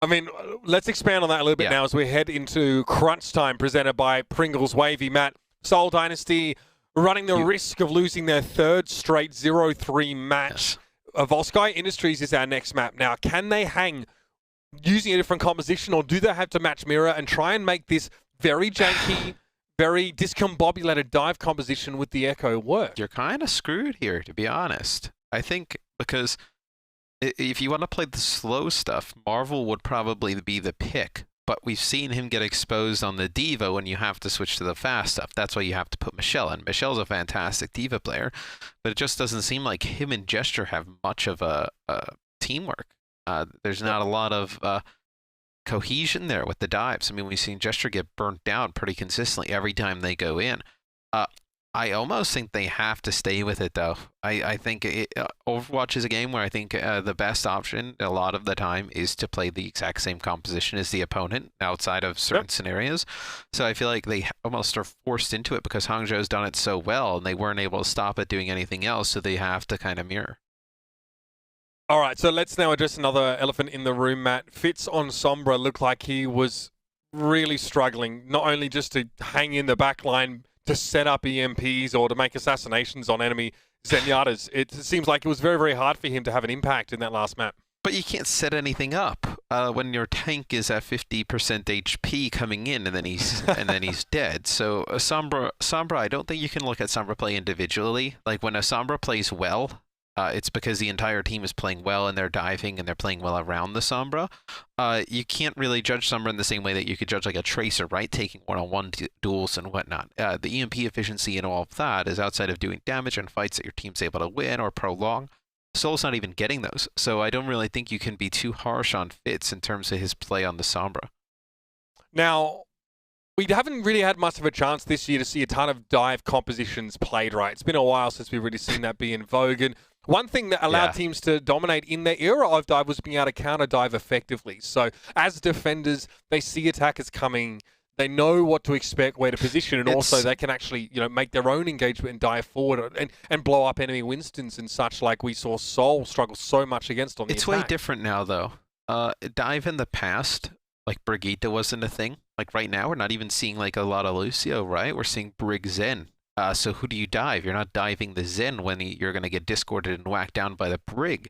I mean, let's expand on that a little bit now as we head into crunch time, presented by Pringles Wavy. Matt, Seoul Dynasty running the risk of losing their third straight 0-3 match. Volskaya Industries is our next map. Now, can they hang using a different composition, or do they have to match mirror and try and make this very janky, very discombobulated dive composition with the Echo work?
You're kind of screwed here, to be honest. I think because if you want to play the slow stuff, Marvel would probably be the pick. But we've seen him get exposed on the D.Va when you have to switch to the fast stuff. That's why you have to put Michelle in. Michelle's a fantastic D.Va player, but it just doesn't seem like him and Gesture have much of a teamwork. There's not a lot of cohesion there with the dives. I mean, we've seen Gesture get burnt down pretty consistently every time they go in. I almost think they have to stay with it, though. I think Overwatch is a game where I think the best option a lot of the time is to play the exact same composition as the opponent outside of certain scenarios. So I feel like they almost are forced into it because Hangzhou's done it so well and they weren't able to stop it doing anything else, so they have to kind of mirror.
All right, so let's now address another elephant in the room, Matt. Fitz on Sombra looked like he was really struggling, not only just to hang in the back line, to set up EMPs or to make assassinations on enemy Zenyatas. It seems like it was very, very hard for him to have an impact in that last map.
But you can't set anything up when your tank is at 50% HP coming in, and then he's dead. So a Sombra, I don't think you can look at Sombra play individually. Like when a Sombra plays well, it's because the entire team is playing well and they're diving and they're playing well around the Sombra. You can't really judge Sombra in the same way that you could judge like a Tracer, right? Taking one-on-one duels and whatnot. The EMP efficiency and all of that is outside of doing damage and fights that your team's able to win or prolong. Soul's not even getting those, so I don't really think you can be too harsh on Fitz in terms of his play on the Sombra.
Now, we haven't really had much of a chance this year to see a ton of dive compositions played right. It's been a while since we've really seen that be in vogue. And one thing that allowed teams to dominate in their era of dive was being able to counter dive effectively. So as defenders, they see attackers coming. They know what to expect, where to position, and also they can actually, make their own engagement and dive forward and blow up enemy Winstons and such, like we saw Seoul struggle so much against on the attack.
It's way different now, though. Dive in the past, like Brigitte wasn't a thing. Like right now, we're not even seeing like a lot of Lucio, right? We're seeing Brig Zen. So who do you dive? You're not diving the Zen when you're going to get discorded and whacked down by the Brig.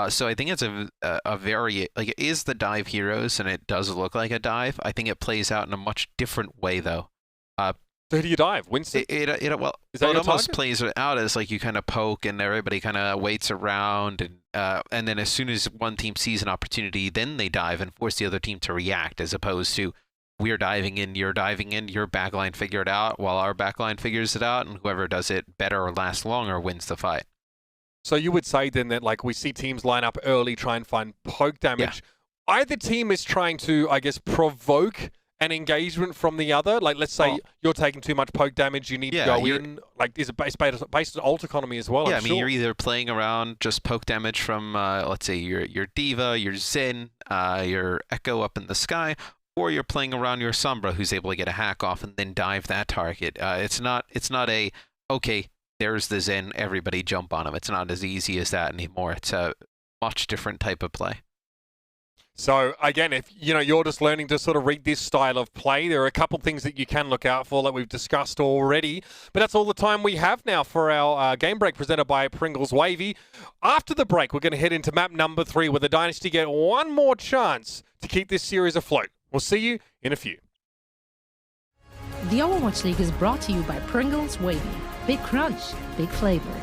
So I think it's a very, like, it is the dive heroes, and it does look like a dive. I think it plays out in a much different way, though.
So who do you dive? Winston?
Well,
is that
it almost
target?
plays it out as like you kind of poke and everybody kind of waits around, and then as soon as one team sees an opportunity, then they dive and force the other team to react, as opposed to we're diving in, you're diving in, your backline figure it out while our backline figures it out, and whoever does it better or lasts longer wins the fight.
So you would say then that, like, we see teams line up early, try and find poke damage. Yeah. Either team is trying to, I guess, provoke an engagement from the other. Like, let's say you're taking too much poke damage, you need to go in. Like, is it based on ult economy as well?
Yeah,
I mean,
you're either playing around just poke damage from, let's say, your D.Va, your Zen, your Echo up in the sky, or you're playing around your Sombra, who's able to get a hack off and then dive that target. It's not a, okay, there's the Zen, everybody jump on him. It's not as easy as that anymore. It's a much different type of play.
So, again, if you're just learning to sort of read this style of play, there are a couple things that you can look out for that we've discussed already. But that's all the time we have now for our game break presented by Pringles Wavy. After the break, we're going to head into map number 3, where the Dynasty get one more chance to keep this series afloat. We'll see you in a few.
The Overwatch League is brought to you by Pringles Wavy. Big crunch, big flavor.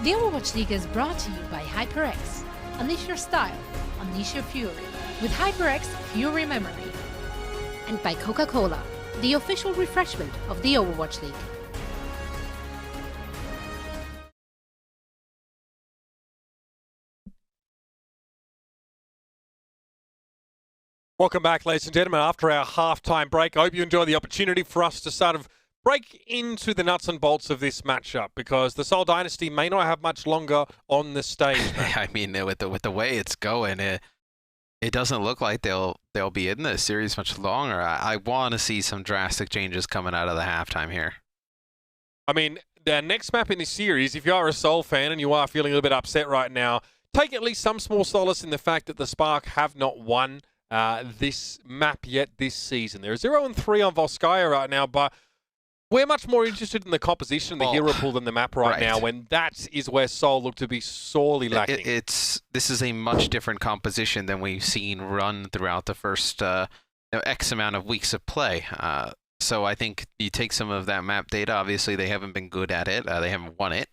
The Overwatch League is brought to you by HyperX. Unleash your style, unleash your fury. with HyperX Fury Memory. And by Coca-Cola, the official refreshment of the Overwatch League.
Welcome back, ladies and gentlemen, after our halftime break. I hope you enjoy the opportunity for us to sort of break into the nuts and bolts of this matchup, because the Seoul Dynasty may not have much longer on the stage.
I mean, with the way it's going, it doesn't look like they'll be in this series much longer. I want to see some drastic changes coming out of the halftime here.
I mean, the next map in this series, if you are a Seoul fan and you are feeling a little bit upset right now, take at least some small solace in the fact that the Spark have not won this map yet this season. They're 0-3 on Volskaya right now, but we're much more interested in the composition, the hero pool than the map right now, when that is where Seoul look to be sorely lacking.
This is a much different composition than we've seen run throughout the first X amount of weeks of play. So I think you take some of that map data. Obviously, they haven't been good at it. They haven't won it.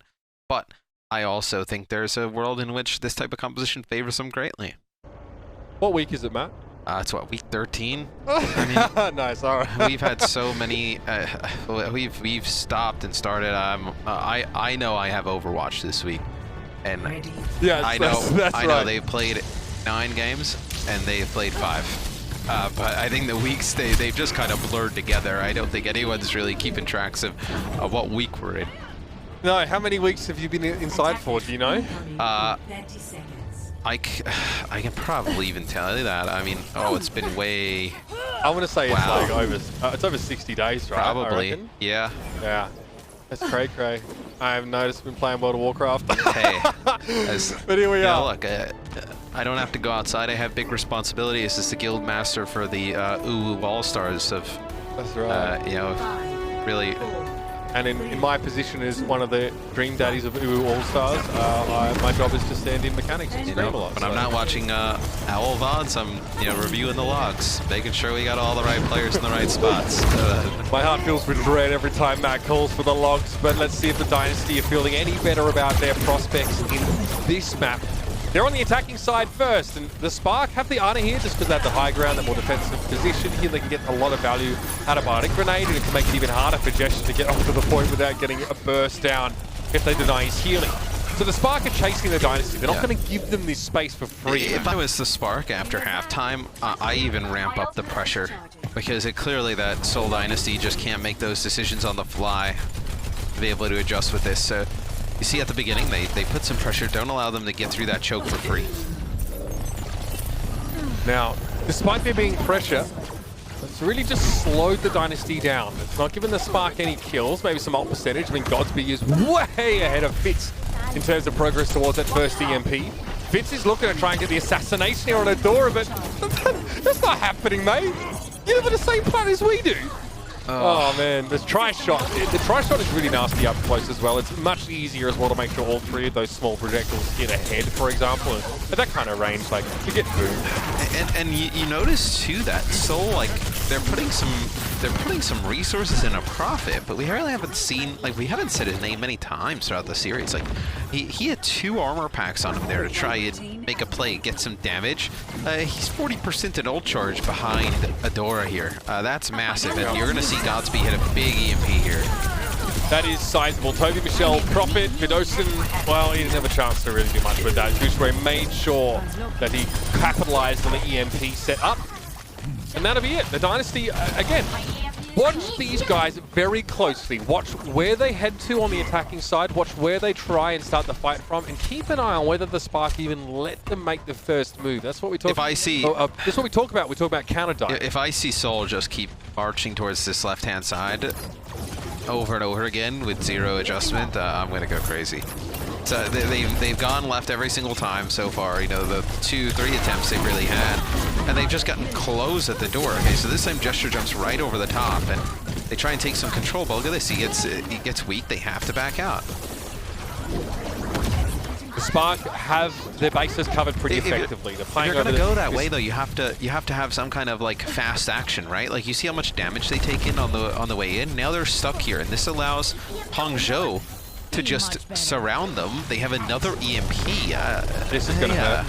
But I also think there's a world in which this type of composition favors them greatly.
What week is it, Matt?
It's what, week 13? I mean,
nice, all right.
We've had so many. We've stopped and started. I know I have Overwatch this week, and
yes,
I know
that's right.
They've played 9 games and they've played 5. But I think the weeks they've just kind of blurred together. I don't think anyone's really keeping tracks of what week we're in.
No, how many weeks have you been inside for? Do you know?
30 seconds.
I can probably even tell you that. I mean, it's been way.
I want to say it's like over 60 days, right?
Probably. Yeah.
Yeah. That's cray. I have noticed been playing World of Warcraft.
Hey.
But here we are.
Look, I don't have to go outside. I have big responsibilities as the guild master for the All-Stars of.
That's right.
Really.
And in my position as one of the dream daddies of All-Stars, my job is to stand in mechanics and stream a lot.
But I'm not watching Owl VODs. I'm reviewing the logs, making sure we got all the right players in the right spots.
My heart fills with dread every time Matt calls for the logs, but let's see if the Dynasty are feeling any better about their prospects in this map. They're on the attacking side first, and the Spark have the honor here just because they have the high ground, the more defensive position. Here they can get a lot of value out of Bardic Grenade, and it can make it even harder for Jesh to get onto the point without getting a burst down if they deny his healing. So the Spark are chasing the Dynasty. They're not going to give them this space for free.
If I was the Spark after halftime, I even ramp up the pressure, because clearly that Seoul Dynasty just can't make those decisions on the fly to be able to adjust with this. So you see at the beginning, they put some pressure, don't allow them to get through that choke for free.
Now, despite there being pressure, it's really just slowed the Dynasty down. It's not given the Spark any kills, maybe some ult percentage. I mean, Godspeed is way ahead of Fitz in terms of progress towards that first EMP. Fitz is looking to try and get the assassination here on Adora, but that's not happening, mate. You live on the same planet as we do. Oh man, this tri-shot. The tri-shot is really nasty up close as well. It's much easier as well to make sure all 3 of those small projectiles hit a head, for example. And at that kind of range, like, you get boomed.
And you notice too that Seoul, like, they're putting some resources in a profit, but we really haven't seen, like, we haven't said his name many times throughout the series. Like, he had 2 armor packs on him there to try and make a play, get some damage. He's 40% in ult charge behind Adora here. That's massive, and you're gonna see Godspeed hit a big EMP here.
That is sizable. Toby, Michelle, Profit, Vidosin, well, he didn't have a chance to really do much with that. Gooseray made sure that he capitalized on the EMP set up, and that'll be it. The Dynasty, again, watch these guys very closely. Watch where they head to on the attacking side. Watch where they try and start the fight from, and keep an eye on whether the Spark even let them make the first move. That's what we talk about.
If I see...
that's what we talk about. We talk about counter dive.
If I see Seoul just keep marching towards this left-hand side over and over again with 0 adjustment, I'm going to go crazy. So they've gone left every single time so far. You know, the 2-3 attempts they've really had, and they've just gotten close at the door. Okay, so this time Gesture jumps right over the top, and they try and take some control. But look at this, he gets weak. They have to back out.
The Spark have their bases covered pretty effectively. They're playing
if you're gonna go that way though, you have to have some kind of like fast action, right? Like you see how much damage they take in on the way in. Now they're stuck here, and this allows Hangzhou to just surround them. They have another EMP.
This is gonna hurt.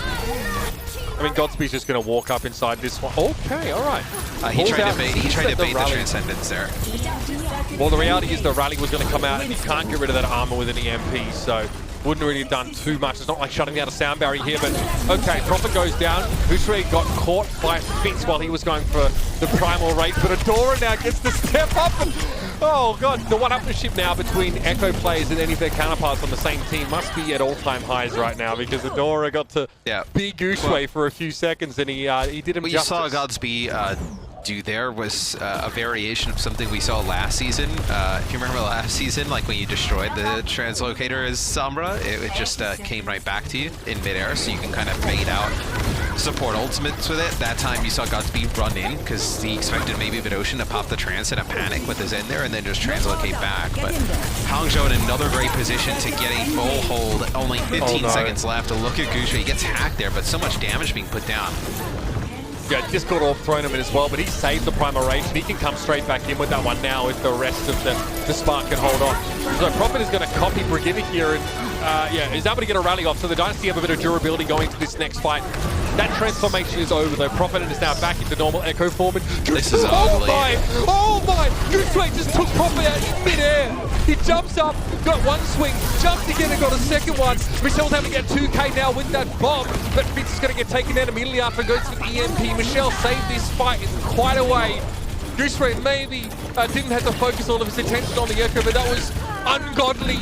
I mean, Godspeed's just going to walk up inside this one. Okay, all right.
He
Pulls
tried
out,
to bait the
rally.
Transcendence there.
Well, the reality is the rally was going to come out, and you can't get rid of that armor with an EMP, so wouldn't really have done too much. It's not like shutting down a sound barrier here, but okay, Prophet goes down. Ushui got caught by Fitz while he was going for the primal rage, but Adora now gets to step up. And, oh god, the one-upmanship now between Echo players and any of their counterparts on the same team must be at all-time highs right now, because Adora got to be Ushui for a few seconds, and he did him justice.
What you saw Godspeed do there was a variation of something we saw last season. If you remember last season, like when you destroyed the translocator as Sombra, it just came right back to you in midair, so you can kind of fade out support ultimates with it. That time you saw Godspeed run in because he expected maybe Vidoshin to pop the trance in a panic with his Zen there and then just translocate back. But Hangzhou in another great position to get a full hold. Only 15 seconds left. Look at Gusha. He gets hacked there, but so much damage being put down.
Yeah, Discord all thrown him in as well, but he saved the primal rage, and he can come straight back in with that one now if the rest of the spark can hold on. So Prophet is going to copy Brigida here, and yeah, he's able to get a rally off, so the Dynasty have a bit of durability going into this next fight. That transformation is over though. Prophet is now back into normal Echo form. And
this is ugly.
Oh my! Ushui just took Prophet out in midair. He jumps up, got one swing, jumps again and got a second one. Michelle's having to get 2k now with that bomb, but Fitz is going to get taken down immediately after goes to the EMP. Michelle saved this fight in quite a way. Ushui maybe didn't have to focus all of his attention on the Echo, but that was ungodly.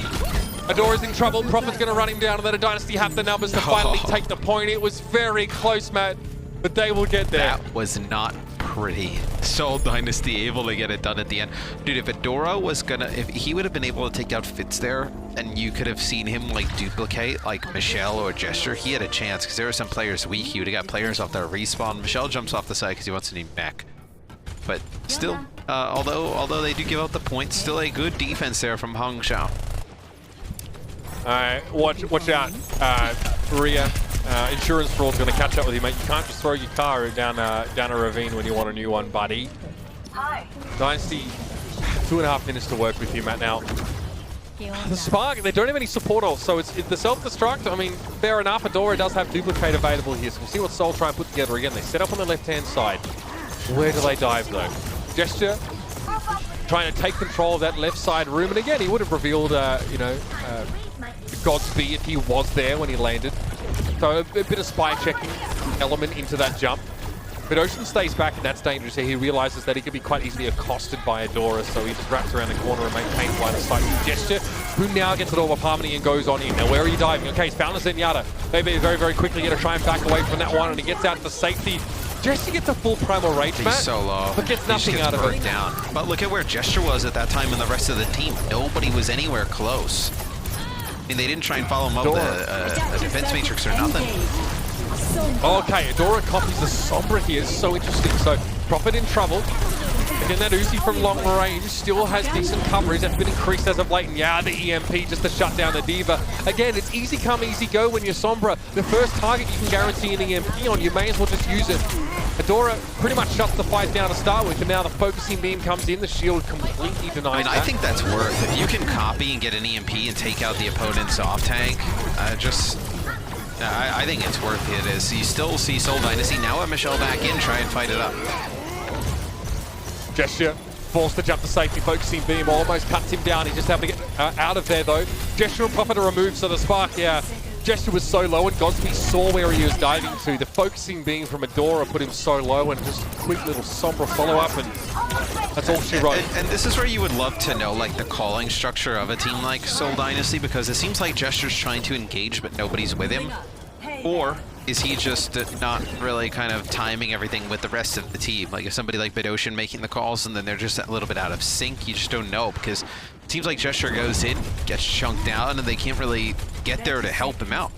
Adora's in trouble. Prophet's going to run him down, and then a Dynasty have the numbers to finally take the point. It was very close, Matt, but they will get there.
That was not pretty. Seoul Dynasty able to get it done at the end. Dude, if Adora was gonna, if he would have been able to take out Fitz there, and you could have seen him like duplicate like Michelle or Gesture, he had a chance because there were some players weak. He would have got players off their respawn. Michelle jumps off the side because he wants a new mech. But still, although they do give out the points, still a good defense there from Hangzhou.
Watch out, Maria. Insurance fraud's going to catch up with you, mate. You can't just throw your car down a ravine when you want a new one, buddy. Dynasty, 2.5 minutes to work with you, Matt. Now, the Spark, they don't have any support off, so it's the self-destruct. I mean, fair enough. Adora does have duplicate available here, so we'll see what Seoul try and put together again. They set up on the left-hand side. Where do they dive, though? Gesture trying to take control of that left side room, and again, he would have revealed, Godspeed if he was there when he landed. So a bit of spy checking element into that jump. But Ocean stays back, and that's dangerous here. He realizes that he could be quite easily accosted by Adora, so he just wraps around the corner and maintains line of sight with Gesture, who now gets it all with Harmony and goes on in. Now, where are you diving? Okay, he's found a Zenyatta. Maybe very, very quickly going to try and back away from that one, and he gets out to safety. Gesture gets a full primal rage, Matt.
He's so low.
But gets nothing out of it.
Down. But look at where Gesture was at that time and the rest of the team. Nobody was anywhere close. I mean, they didn't try and follow him up with a defense matrix or nothing.
Okay, Adora copies the Sombra here. It's so interesting. So, Prophet in trouble. Again, that Uzi from long range still has decent coverage. That's been increased as of late. And yeah, the EMP just to shut down the D.Va. Again, it's easy come, easy go when you're Sombra. The first target you can guarantee an EMP on, you may as well just use it. Adora pretty much shuts the fight down to start with, and now the focusing beam comes in. The shield completely denies that.
I think that's worth. If you can copy and get an EMP and take out the opponent's off tank, I think it's worth it. As you still see Seoul Dynasty now with Michelle back in, try and fight it up.
Gesture forced to jump to safety, focusing beam almost cuts him down. He's just able to get out of there though. Gesture and Prophet are removed, so the Spark, yeah. Gesture was so low, and Godspeed saw where he was diving to. The focusing beam from Adora put him so low, and just a quick little Sombra follow-up, and that's all she wrote.
And this is where you would love to know, like, the calling structure of a team like Seoul Dynasty, because it seems like Gesture's trying to engage, but nobody's with him. Or is he just not really kind of timing everything with the rest of the team? Like, if somebody like Vidoshin making the calls, and then they're just a little bit out of sync, you just don't know, because it seems like Gesture goes in, gets chunked down, and they can't really get there to help him out.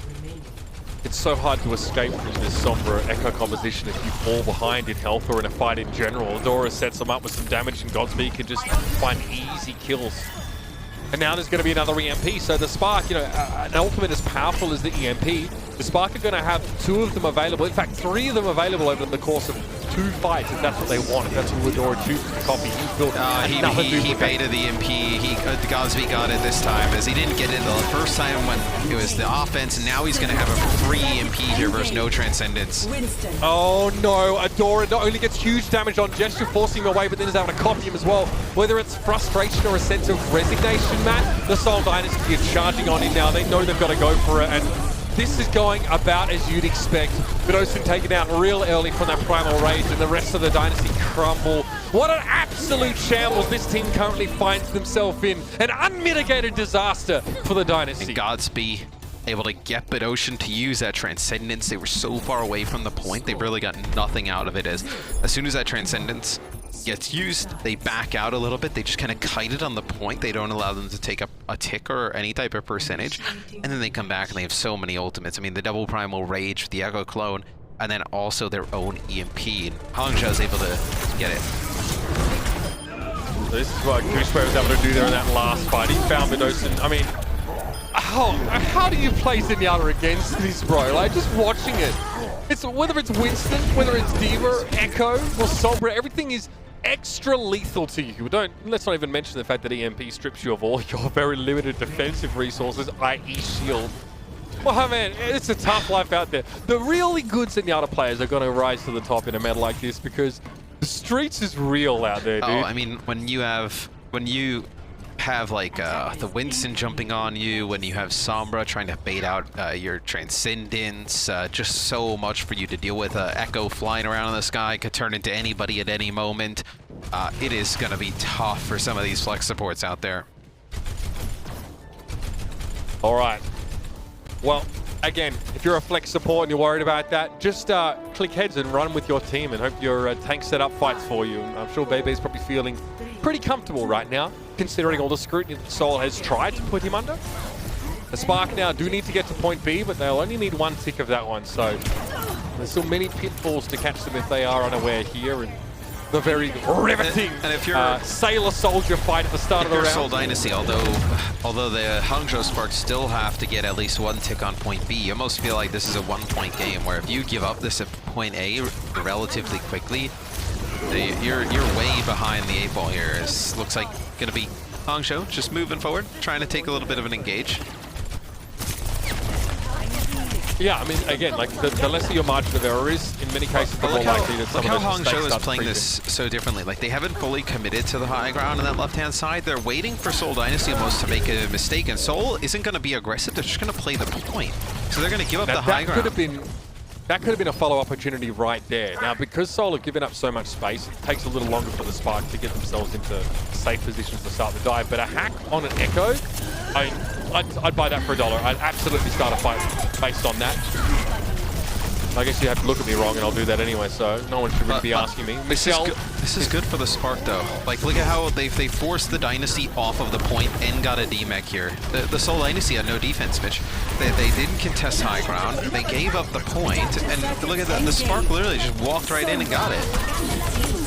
It's so hard to escape from this Sombra Echo composition if you fall behind in health or in a fight in general. Adora sets him up with some damage, and Godspeed can just find easy kills. And now there's going to be another EMP, so the Spark, an ultimate as powerful as the EMP, the Spark are going to have 2 of them available, in fact 3 of them available over the course of 2 fights if that's what they want, if that's who Adora chooses to copy. He's built another
he baited the MP. Godsby got it this time, as he didn't get it the first time when it was the offense, and now he's going to have a free MP here versus no Transcendence.
Oh no, Adora not only gets huge damage on Gesture, forcing him away, but then is able to copy him as well. Whether it's frustration or a sense of resignation, Matt, the Seoul Dynasty are charging on him now. They know they've got to go for it, and this is going about as you'd expect. Vidosin taken out real early from that Primal Rage, and the rest of the Dynasty crumble. What an absolute shambles this team currently finds themselves in. An unmitigated disaster for the Dynasty.
And Godsby able to get Vidosin to use that Transcendence. They were so far away from the point, they really got nothing out of it. As soon as that Transcendence gets used, they back out a little bit. They just kind of kite it on the point. They don't allow them to take a tick or any type of percentage. And then they come back and they have so many ultimates. I mean, the double Primal Rage, the Echo Clone, and then also their own EMP. And Hangzhou is able to get it.
This is what Gooseberry was able to do there in that last fight. He found Vidosin. I mean, how do you play Zenyatta against this, bro? Like, just watching it. It's whether it's Winston, whether it's D.Va, Echo, or Sombra, everything is extra lethal to you. Let's not even mention the fact that EMP strips you of all your very limited defensive resources, i.e. shield. Well, man, it's a tough life out there. The really good Zenyatta players are going to rise to the top in a meta like this because the streets is real out there, dude.
Oh, I mean, when you have like the Winston jumping on you, when you have Sombra trying to bait out your Transcendence, just so much for you to deal with. Echo flying around in the sky could turn into anybody at any moment. It is going to be tough for some of these flex supports out there.
All right. Well, again, if you're a flex support and you're worried about that, just click heads and run with your team and hope your tank set up fights for you. I'm sure Bebe's probably feeling pretty comfortable right now, considering all the scrutiny that Seoul has tried to put him under. The Spark now do need to get to point B, but they'll only need 1 tick of that one, so there's still many pitfalls to catch them if they are unaware here, and the very riveting
and if you're
Sailor Soldier fight at the start of the round.
Seoul Dynasty, although the Hangzhou Sparks still have to get at least 1 tick on point B, you almost feel like this is a 1-point game, where if you give up this at point A relatively quickly, you're way behind the 8 ball here. It looks like going to be Hangzhou just moving forward, trying to take a little bit of an engage.
Yeah, I mean, again, like the lesser your margin of error is, in many cases, the more likely that some of those mistakes
Hangzhou is
start
playing this so differently. Like, they haven't fully committed to the high ground on that left-hand side. They're waiting for Seoul Dynasty almost to make a mistake, and Seoul isn't going to be aggressive. They're just going to play the point. So they're going to give up the high ground.
That could have been a follow opportunity right there. Now, because Seoul have given up so much space, it takes a little longer for the Spark to get themselves into safe positions to start the dive. But a hack on an Echo, I'd buy that for $1. I'd absolutely start a fight based on that. I guess you have to look at me wrong, and I'll do that anyway, so no one should really be asking me.
This is good for the Spark, though. Like, look at how they forced the Dynasty off of the point and got a D-Mech here. The Seoul Dynasty had no defense, Mitch. They didn't contest high ground. They gave up the point, and look at that. The Spark literally just walked right in and got it.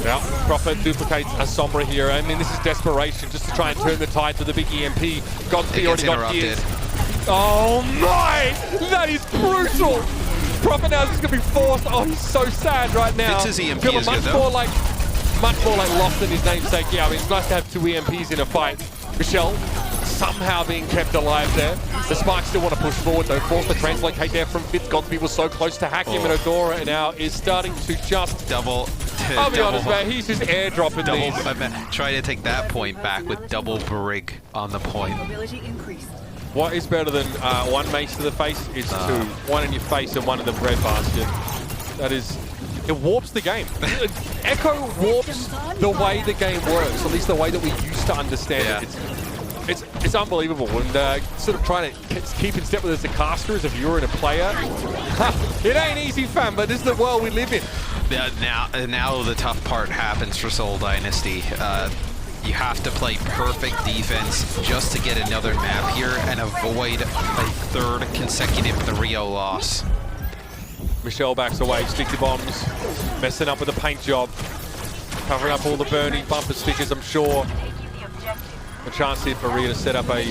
Yeah, Prophet duplicates a Sombra here. I mean, this is desperation just to try and turn the tide to the big EMP. Godsby already got his. Oh my! That is brutal! Prophet now is just going to be forced. Oh, he's so sad right now.
It's his EMP
Feeling
is
much
good,
more like lost than his namesake. Yeah, I mean, it's nice to have 2 EMPs in a fight. Michelle somehow being kept alive there. The Sparks still want to push forward, though. Forced to translocate there from 5th. Godsby was so close to hacking him, and Adora now is starting to just... I'll be honest, man, he's just airdropping these.
Try to take that point back with double Brig on the point.
What is better than 1 mace to the face? It's 2. 1 in your face and 1 in the breadbasket. That is... It warps the game. Echo warps the way the game works, at least the way that we used to understand it. It's unbelievable. And sort of trying to keep in step with it as a caster, as a viewer and a player. It ain't easy, fam, but this is the world we live in.
Now the tough part happens for Seoul Dynasty. You have to play perfect defense just to get another map here and avoid a 3rd consecutive 3-0 loss.
Michelle backs away, sticky bombs, messing up with the paint job, covering up all the burning bumper stickers, I'm sure. A chance here for Rhea to set up a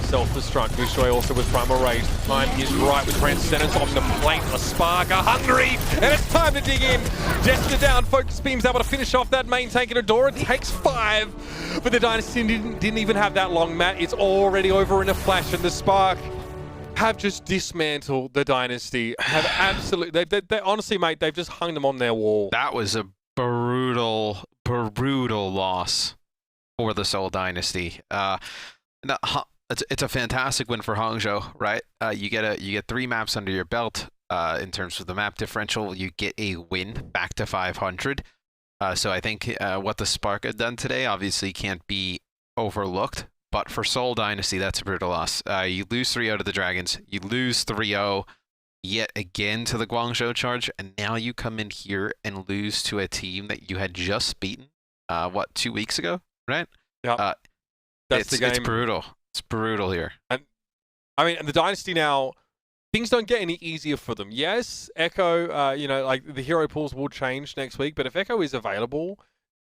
himself for Strunk. Gushui also with Primal Rage. The time is right with Transcendence on the plate. A Spark are hungry, and it's time to dig in. Jester down, Focus Beam's able to finish off that main tank, and Adora takes 5. But the Dynasty didn't even have that long, Matt. It's already over in a flash, and the Spark have just dismantled the Dynasty. Have absolutely, they honestly, mate, they've just hung them on their wall.
That was a brutal loss for the Seoul Dynasty. It's a fantastic win for Hangzhou, right? You get 3 maps under your belt. In terms of the map differential, you get a win back to 500. So I think what the Spark have done today obviously can't be overlooked. But for Seoul Dynasty, that's a brutal loss. You lose 3-0 to the Dragons. You lose 3-0 yet again to the Guangzhou Charge. And now you come in here and lose to a team that you had just beaten, 2 weeks ago, right?
Yeah. That's the game.
It's brutal. It's brutal here.
And I mean, the Dynasty now, things don't get any easier for them. Yes, Echo, like the hero pools will change next week. But if Echo is available,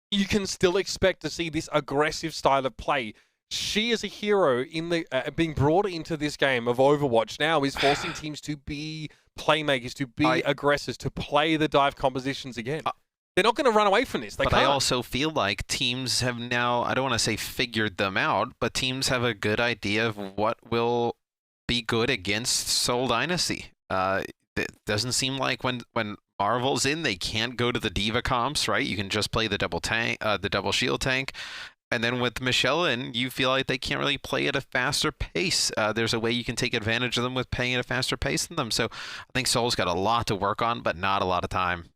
you can still expect to see this aggressive style of play. She is a hero in the being brought into this game of Overwatch now is forcing teams to be playmakers, to be aggressors, to play the dive compositions again. They're not going to run away from this. They can't.
I also feel like teams have now, I don't want to say figured them out, but teams have a good idea of what will be good against Seoul Dynasty. It doesn't seem like when Marvel's in, they can't go to the D.Va comps, right? You can just play the double shield tank. And then with Michelle in, you feel like they can't really play at a faster pace. There's a way you can take advantage of them with playing at a faster pace than them. So I think Seoul's got a lot to work on, but not a lot of time.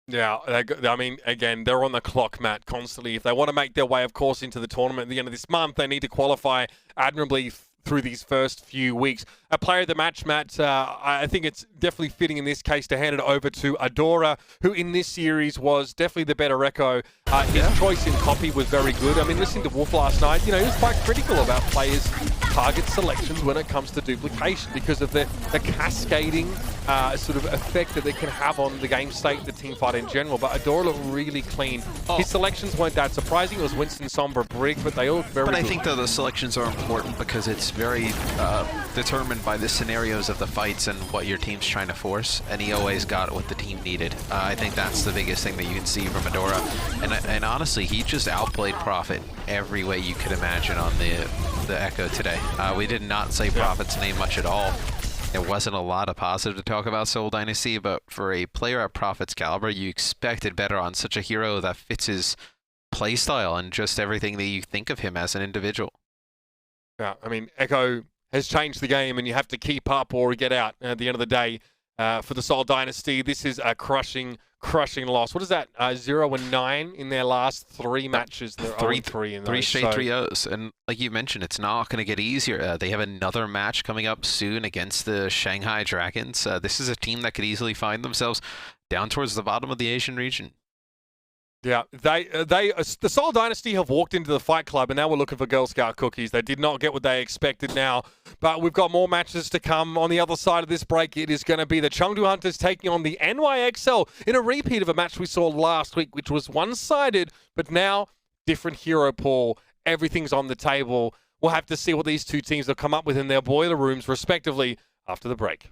Yeah, I mean, again, they're on the clock, Matt, constantly. If they want to make their way, of course, into the tournament at the end of this month, they need to qualify admirably through these first few weeks. A player of the match, Matt, I think it's definitely fitting in this case to hand it over to Adora, who in this series was definitely the better Echo. His choice in copy was very good. I mean, listening to Wolf last night, he was quite critical about players' target selections when it comes to duplication because of the cascading sort of effect that they can have on the game state, the team fight in general. But Adora looked really clean. His selections weren't that surprising. It was Winston, Sombra, Brig, but they all looked very good.
But I think, though, the selections are important because it's very determined by the scenarios of the fights and what your team's trying to force, and he always got what the team needed. I think that's the biggest thing that you can see from Adora. And honestly, he just outplayed Prophet every way you could imagine on the Echo today. We did not say Prophet's name much at all. There wasn't a lot of positive to talk about Seoul Dynasty, but for a player at Prophet's caliber, you expected better on such a hero that fits his playstyle and just everything that you think of him as an individual.
Yeah, I mean, Echo has changed the game, and you have to keep up or get out at the end of the day. For the Seoul Dynasty, this is a crushing loss. What is that? 0-9 in their last 3 matches. They're 0-3 in those.
3 straight 3-0s. And like you mentioned, it's not going to get easier. They have another match coming up soon against the Shanghai Dragons. This is a team that could easily find themselves down towards the bottom of the Asian region.
Yeah, the Seoul Dynasty have walked into the Fight Club, and now we're looking for Girl Scout cookies. They did not get what they expected now, but we've got more matches to come. On the other side of this break, it is going to be the Chengdu Hunters taking on the NYXL in a repeat of a match we saw last week, which was one-sided, but now different hero pool. Everything's on the table. We'll have to see what these two teams have come up with in their boiler rooms, respectively, after the break.